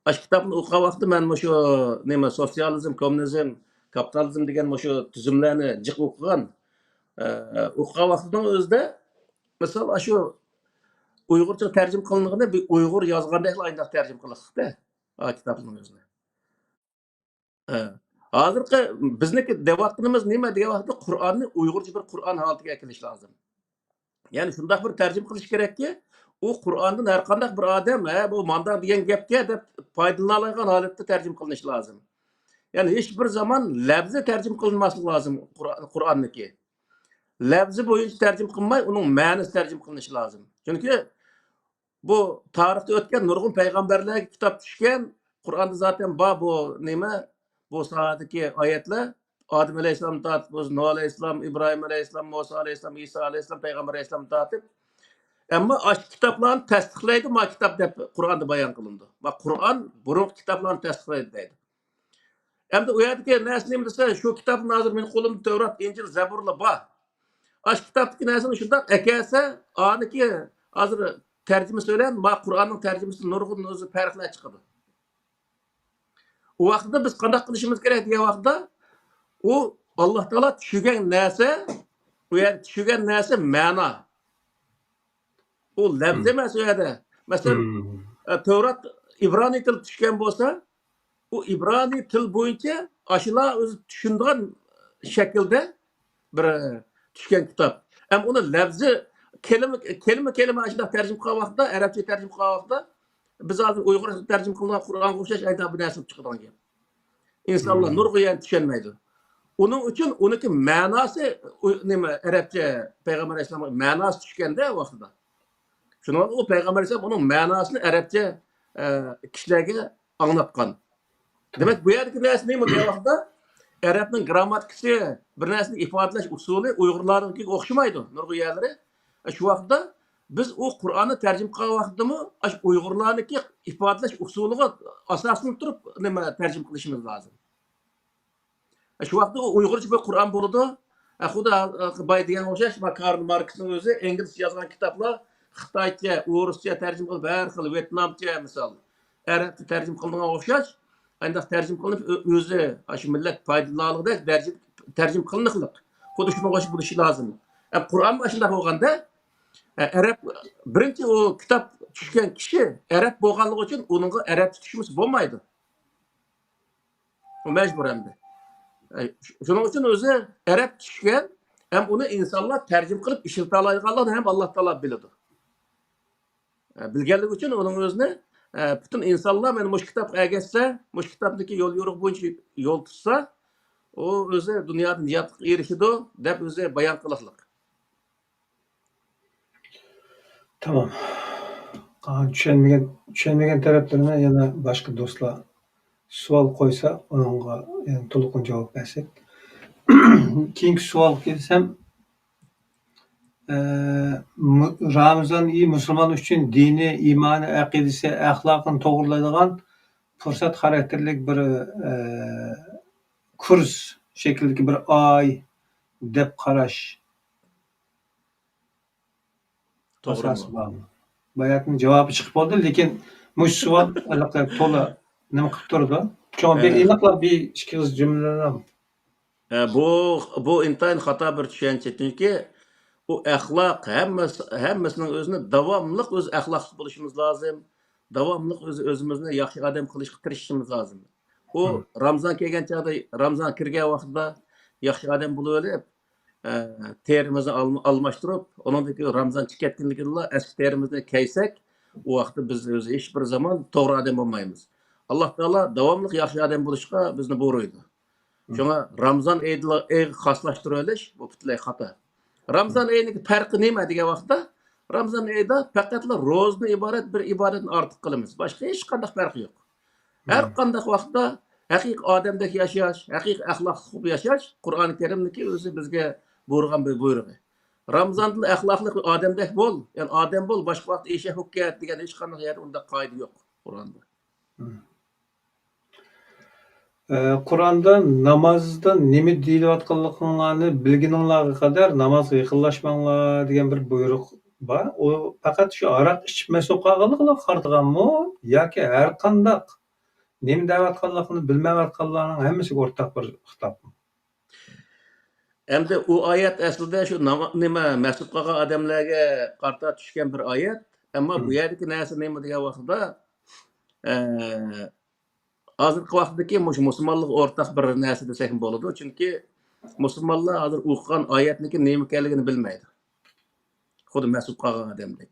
aş kitapni o'qigan vaqtda men shu nima sotsializm, kommunizm, kapitalizm degan shu tuzumlarni jiq o'qigan. O'qigan vaqtning o'zida misol shu Uyg'urcha tarjima qilinganida bir Uyg'ur yozgandek ayndoq tarjima qilishdi. Kitobning o'zini. Hozirgi bizniki debatimiz nima degan vaqtda Qur'onni Uyg'urcha bir Qur'on holatiga kelish lozim. Ya'ni shunday bir tarjima qilish kerakki, u Qur'ondan har qanday bir odam, bu mandaq degan gapga deb foydalana oladigan holatda tarjima qilinishi lozim. Yani hiçbir zaman lafzı tercüme kılınması lazım Kur'an'daki. Lafzı boyunca tercüme kılmay, onun manası tercüme kılınışı lazım. Çünkü bu tarihte ötken nurgun peygamberler kitap düşken, Kur'an'da zaten bu neyme, bu sahadaki ayetler, Adem Aleyhisselam dağıtıp, Nuh Aleyhisselam, İbrahim Aleyhisselam, Musa Aleyhisselam, İsa Aleyhisselam, Peygamber Aleyhisselam dağıtıp, ama aş kitaplarını tasdiqlaydı, ma kitap dep Kur'an'da bayan kılındı. Bak Kur'an, burun kitaplarını tasdiqlaydı deydi. Hem de o yerdeki nesneyim dese şu kitabın hazır benim kolumda Tevrat, İncil, Zebur'la bah. Aş kitaptaki nesini şundan ekelse aniki hazır tercüme söyleyen ma Kur'an'ın tercümesi nurgun özü farklı çıkıyor. O vaxtda biz qanday qilishimiz kerak degan vaqtda o Alloh taolo tushirgan narsa, u yer tushirgan narsa ma'no. O lafz emas u yerda. Masalan, Tevrat İbrani til tushgan bo'lsa, o İbrani til bo'yicha ashula o'zi tushunadigan shaklda bir tushgan kitob. Ham uni lafzi kelma ashunday tarjima qilgan vaqtda, arabcha tarjima qilgan vaqtda biz hozir Uyg'ur tarjima qilingan Qur'onga o'xshash aytib bir narsa chiqadigan gap. İnsanlar nurg'o'yan tushunmaydi. Uning uchun uniki ma'nosi nima arabcha payg'ambar alayhisalomga ma'nosi tushganda vaqtida. Shuning uchun u payg'ambar alayhisalom uning ma'nosini arabcha kishilarga anglatgan. Demek bu yerdeki narsa nima degan vaqtda Arabning grammatikasi, bir narsani ifodalash usuli Uyg'urlarnikiga o'xshamaydi, nurg'un yerlari. Shu vaqtda biz u Qur'onni tarjima qilgan vaqtdami, Uyg'urlarniki ifodalash usuliga asoslanib turib nima tarjima qilishimiz lozim. Shu vaqtda u Uyg'urcha bir Qur'on bo'ladi. Xudo boy degan o'xshash, Karl Marxning o'zi inglizcha yozgan kitoblar Xitoycha, o'rischa tarjima qilib, har xil Vyetnamcha misol, arabcha tarjima qilingan o'xshash. Ayndaq tercim kılınıp özü, şu millet faydalanıqda tercim kılınıqlıq. Xudu şuna qoşup buluşı lazım. Kur'an başında olganda Arap birinci o kitap düşken kişi Arap bolganlığı için onunla Arap tutuşumuz bolmaydı. O mecbur hem de. Şunun için özü Arap düşken hem onu insanlar tercim kılıp işilte alaydıqlarını hem Allah Teala biladi. Bilgenlik için onun özüne bütün insanlar men muş kitap egetse, muş kitapdaki yol yoruq boyunca yol tutsa, o özü dünyada niyatlık erişidi dep özü bayan kılıqlık. Tamam. Düşenmegen taraplarına yana başka dostlar sual koysa onunla yani to'liq cevap versek. Keyingi savol kelsam, Ramazan iyi Müslüman üçün dini, imanı, aqidasi, axloqini to'g'rilaydigan fursat xarakterlik bir kurs şekildeki bir ay deb qarash To'g'ri asosi mu? bormi? Bayatning javobi chiqib qoldi, lekin mush savol allaqayerda to'la nima qilib turdi. Cho'ng bir aniqlab bir ikki jumlalar. Bu intayin xato bir tushuncha. Chunki u axloq hammasining o'zini davomli o'z axloqsiz bo'lishimiz lozim. Davomli o'zimizni yaxshi odam qilishga tirishishimiz lozim. U Ramazon kelgan chog'da, Ramazon kirgan vaqtda yaxshi odam bo'lib olib, terimizni almashtirib, uningdagi Ramazon chiqayotganligida eski terimizni kiysak, u vaqtda biz o'zi hech bir zaman to'g'ri odam bo'lmaymiz. Alloh taolo davomli yaxshi odam bo'lishga bizni buyurdi. Şuna Ramazan ayı xaslashtirib olish bu butunlay xato. Ramazan ayının farqi nima degan vaqtda, Ramazan ayida faqatla ro'zni iborat bir ibodatni ortiq qilamiz. Boshqa hech qanday farqi yo'q. Har qanday vaqtda haqiqiy odamdek yashash, haqiqiy axloqli yashash Qur'oni Karimniki o'zi bizga buyurgan bir buyrug'i. Ramazonda axloqli odamdek bo'l, ya'ni odam bo'l, boshqa vaqt eshak hukkat degan hech qanday yer unda qoida yo'q Qur'onda. Qur'onda namozda nima deyilayotganligini bilguninglarga qadar namozga yaqinlashmanglar degan bir buyruq bor. O faqat shu aroq ichib mas'ul qolganligini qarataganmi yoki har qandaq nima deyotganligini bilmayotganlarning hammasiga o'rtaq bir xitobmi? Endi u oyat aslida shu nima mas'ul qolgan odamlarga qarta tushgan bir oyat, ammo bu yerdagi narsa nima degan vaqtda hozirgi vaqtdagi musulmonlik o'rtaq bir narsa desak bo'ladi. Chunki musulmonlar hozir o'qigan oyatniki nima ekanligini bilmaydi. Xuddi mas'ul qolgan odamdek.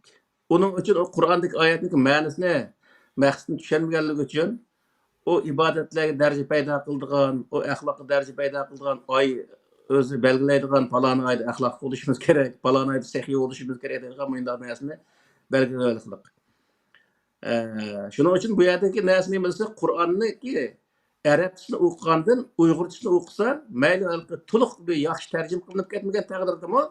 Uning uchun o Qur'ondagi oyatniki ma'nosini, maqsadini tushunmaganligi uchun o ibodatlarga daraja paydo qiladigan, o axloqqa daraja paydo qiladigan oy o'zi belgilaydigan falon oyda axloq bo'lishimiz kerak, falon oyda sahiy bo'lishimiz kerak degan bunday narsani belgilaydigan. Shuning uchun bu yerdagi narsa nima desa, Qur'onniki arabchasini o'qigandan uyg'urchasini o'qisa, mayli to'liq bir yaxshi tarjima qilinib ketmagan taqdirdami,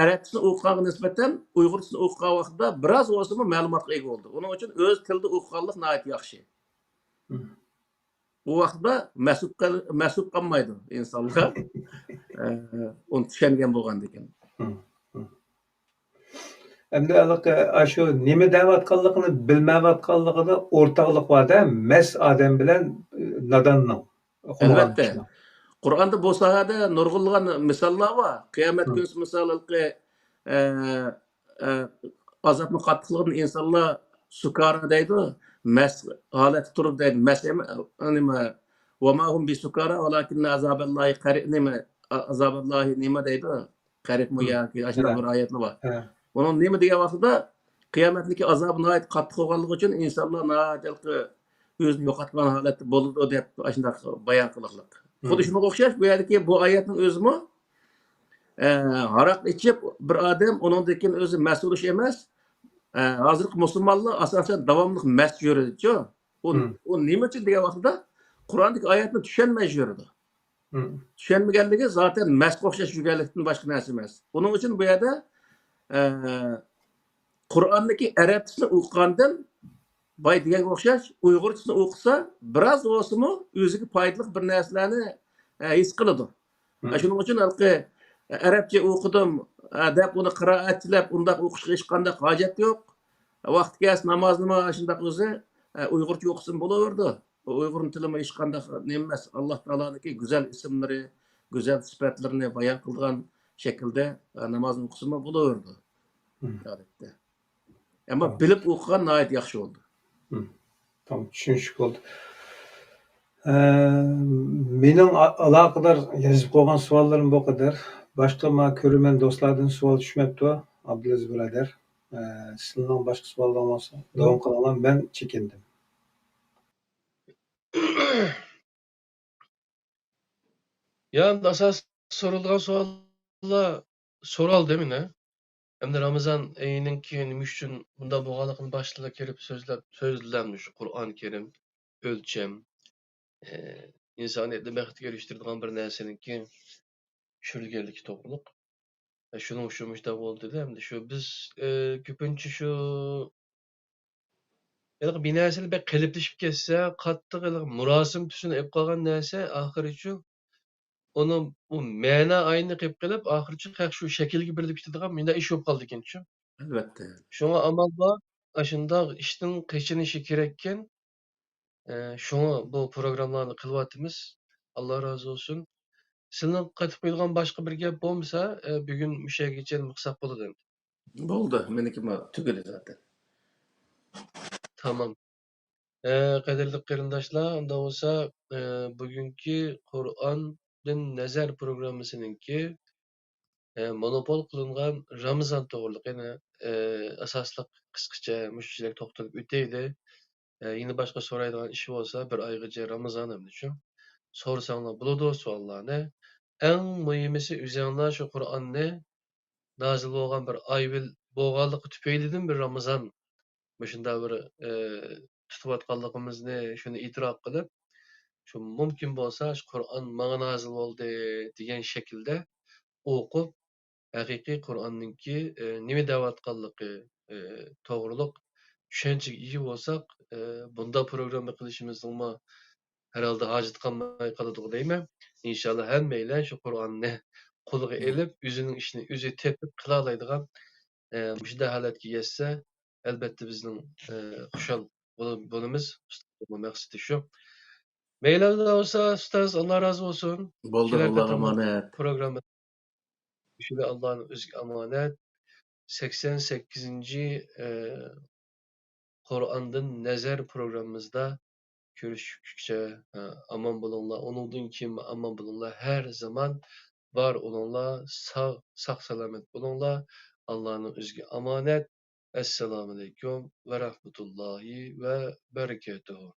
arabchasini o'qiganga nisbatan uyg'urchasini o'qigan vaqtda biroz bo'lsa-mu ma'lumotga ega bo'ldi. Uning uchun o'z tilida o'qiganlik nihoyat yaxshi. Bu vaqtda mas'ul qolmaydi insonlar. Uni tushungan bo'lgandan keyin. Endi shu nima deyotganligini bilmayotganligida o'rtoqlik bor-da, mas odam bilan nodonning. Albatta. Qur'onda bu sohada nurg'unlagan misollar bor. Qiyomat kunsi misolki azobni qattiqligidan insonlar sukara deydi, mas holatda turib deydi. Mas nima va ma hum bisukara walakin azaballahi qarib azaballahi nima deydi? Qaribmi yoki ashuna bir oyatlar bor. Bunun nima degan vaqtida qiyomatniki azobni nihoyat qattiq bo'lganligi uchun insonlar nihoyatki o'zini yo'qotgan holatda bo'ladi deb shunday bayon qilishlik. Xuddi shunga o'xshash bu yerdagi bu oyatning o'zimi aroq ichib bir odam uningdan keyin o'zi mas'ul ish emas. Hozirgi musulmonlar asosan davomli mast yuradi-ku. U nima uchun degan vaqtida Qur'ondagi oyatni tushunmay yuradi. Tushunmaganligi zaten mastga o'xshash yurganlikdan boshqa narsa emas. Buning uchun bu yerda Qur'ondagi arabchasini o'qigandan boy deganga o'xshash uyg'urchasini o'qisa, biroz bo'lsa-mu o'ziga foydali bir narsalarni his qiladi. Shuning uchun arabcha o'qidim deb uni qiroatchilab, undaq o'qishga hech qanday hojat yo'q. Vaqt kelsa namozni shundaq o'zi uyg'urcha o'qisin bo'laverdi. Uyg'ur tilimi hech qanday nima emas. Alloh taoloning go'zal ismlari, go'zal sifatlarini bayon qilgan shaklda namozni o'qisin bo'laverdi. Odatda. Ammo bilib o'qigan nihoyat yaxshi bo'ldi. Tamam, tushunishlik bo'ldi. Mening aloqador yozib qo'ygan savollarim bu qadar. Boshqa ko'rman do'stlardan savol tushmabdi. Abdulaziz birodar, sizlarning boshqa savollaringiz bo'lsa, davom qilaman. Men chekindim. Yani asas sorulgan sorular soral değil mi ne? Hem de Ramazan ayının ki nima uchun bunda bo'lganligini boshida kelib so'zlanmish Qur'oni Karim o'lcham insoniyatni baxtga erishtiradigan bir narsaniki tushirganligi to'g'riliq. Shuning uchun mushta bo'ldida. Endi shu biz ko'pincha shu bir narsani bir qiliplashib ketsa, qattiq murosim tusini olib qolgan narsa oxirichi uni bu ma'no ayni qilib qilib oxirichi shu shaklga berilib ketadigan menda ish bo'lib qoldi ekan. Albatta. Şoňa amal bar, aşındak işden geçinişi kerekken, şoňa bu programlarni kılywatymyz. Allah razı olsun. Sizin qatyp koýulgan başga bir gep bolmasa, bugün müşe geçen mıksak bolady endi. Boldu. Meniki tügedi zaten. Tamam. Qadirli qarindaşlar, onda bolsa, bugünkü Kur'an-dyn Nezer programmasynyňki monopol kılıngan Ramazan toğruluk. Yani asaslyk kısqaça müşçiler toktalyp öteýdi. Yine başka soraydigan işi bolsa, bir aygacha Ramazan emdiçi. Sorsaňlar bolady o suallarny. Eň muhimisi üzeriňler şu Kur'anny nazil bolgan bir aýbyl bolganlygy tüpeýlidin bir Ramazan. Muşunda bir tutup atganlygymyzny şunu itirak kılıp, şu mümkin bolsa şu Kur'an maňa nazil boldy diýen şekilde okup, haqiqi Kur'annyňki nime däwatganlygy toğruluk düşünçege iji bolsak, bunda programma kılışymyzdyňma herhalde hajat kalmay kaladyg diýmem. İnşallah hemmeyle şu Kur'anny kulaga elip, özüniň işini özü tepip kılalaydygan muşda halatga ýetse, elbetde bizniň huşal bolumyz. Bu maksady şu. Meýle bolsa, ustaz, Allah razı olsun. Boldu. Keler Allah'a qatamyk emanet. programma şüle Allah'ın özgü amanet. 88-nji Kur'an-dyn Nezer programımızda görüşükçe aman bulunla. Onundan kim aman bulunla. Her zaman var olunla. Sağ selamet bulunla. Allah'ın özgü amanet. Esselamu aleyküm ve rahmetullahi ve berekatuhu.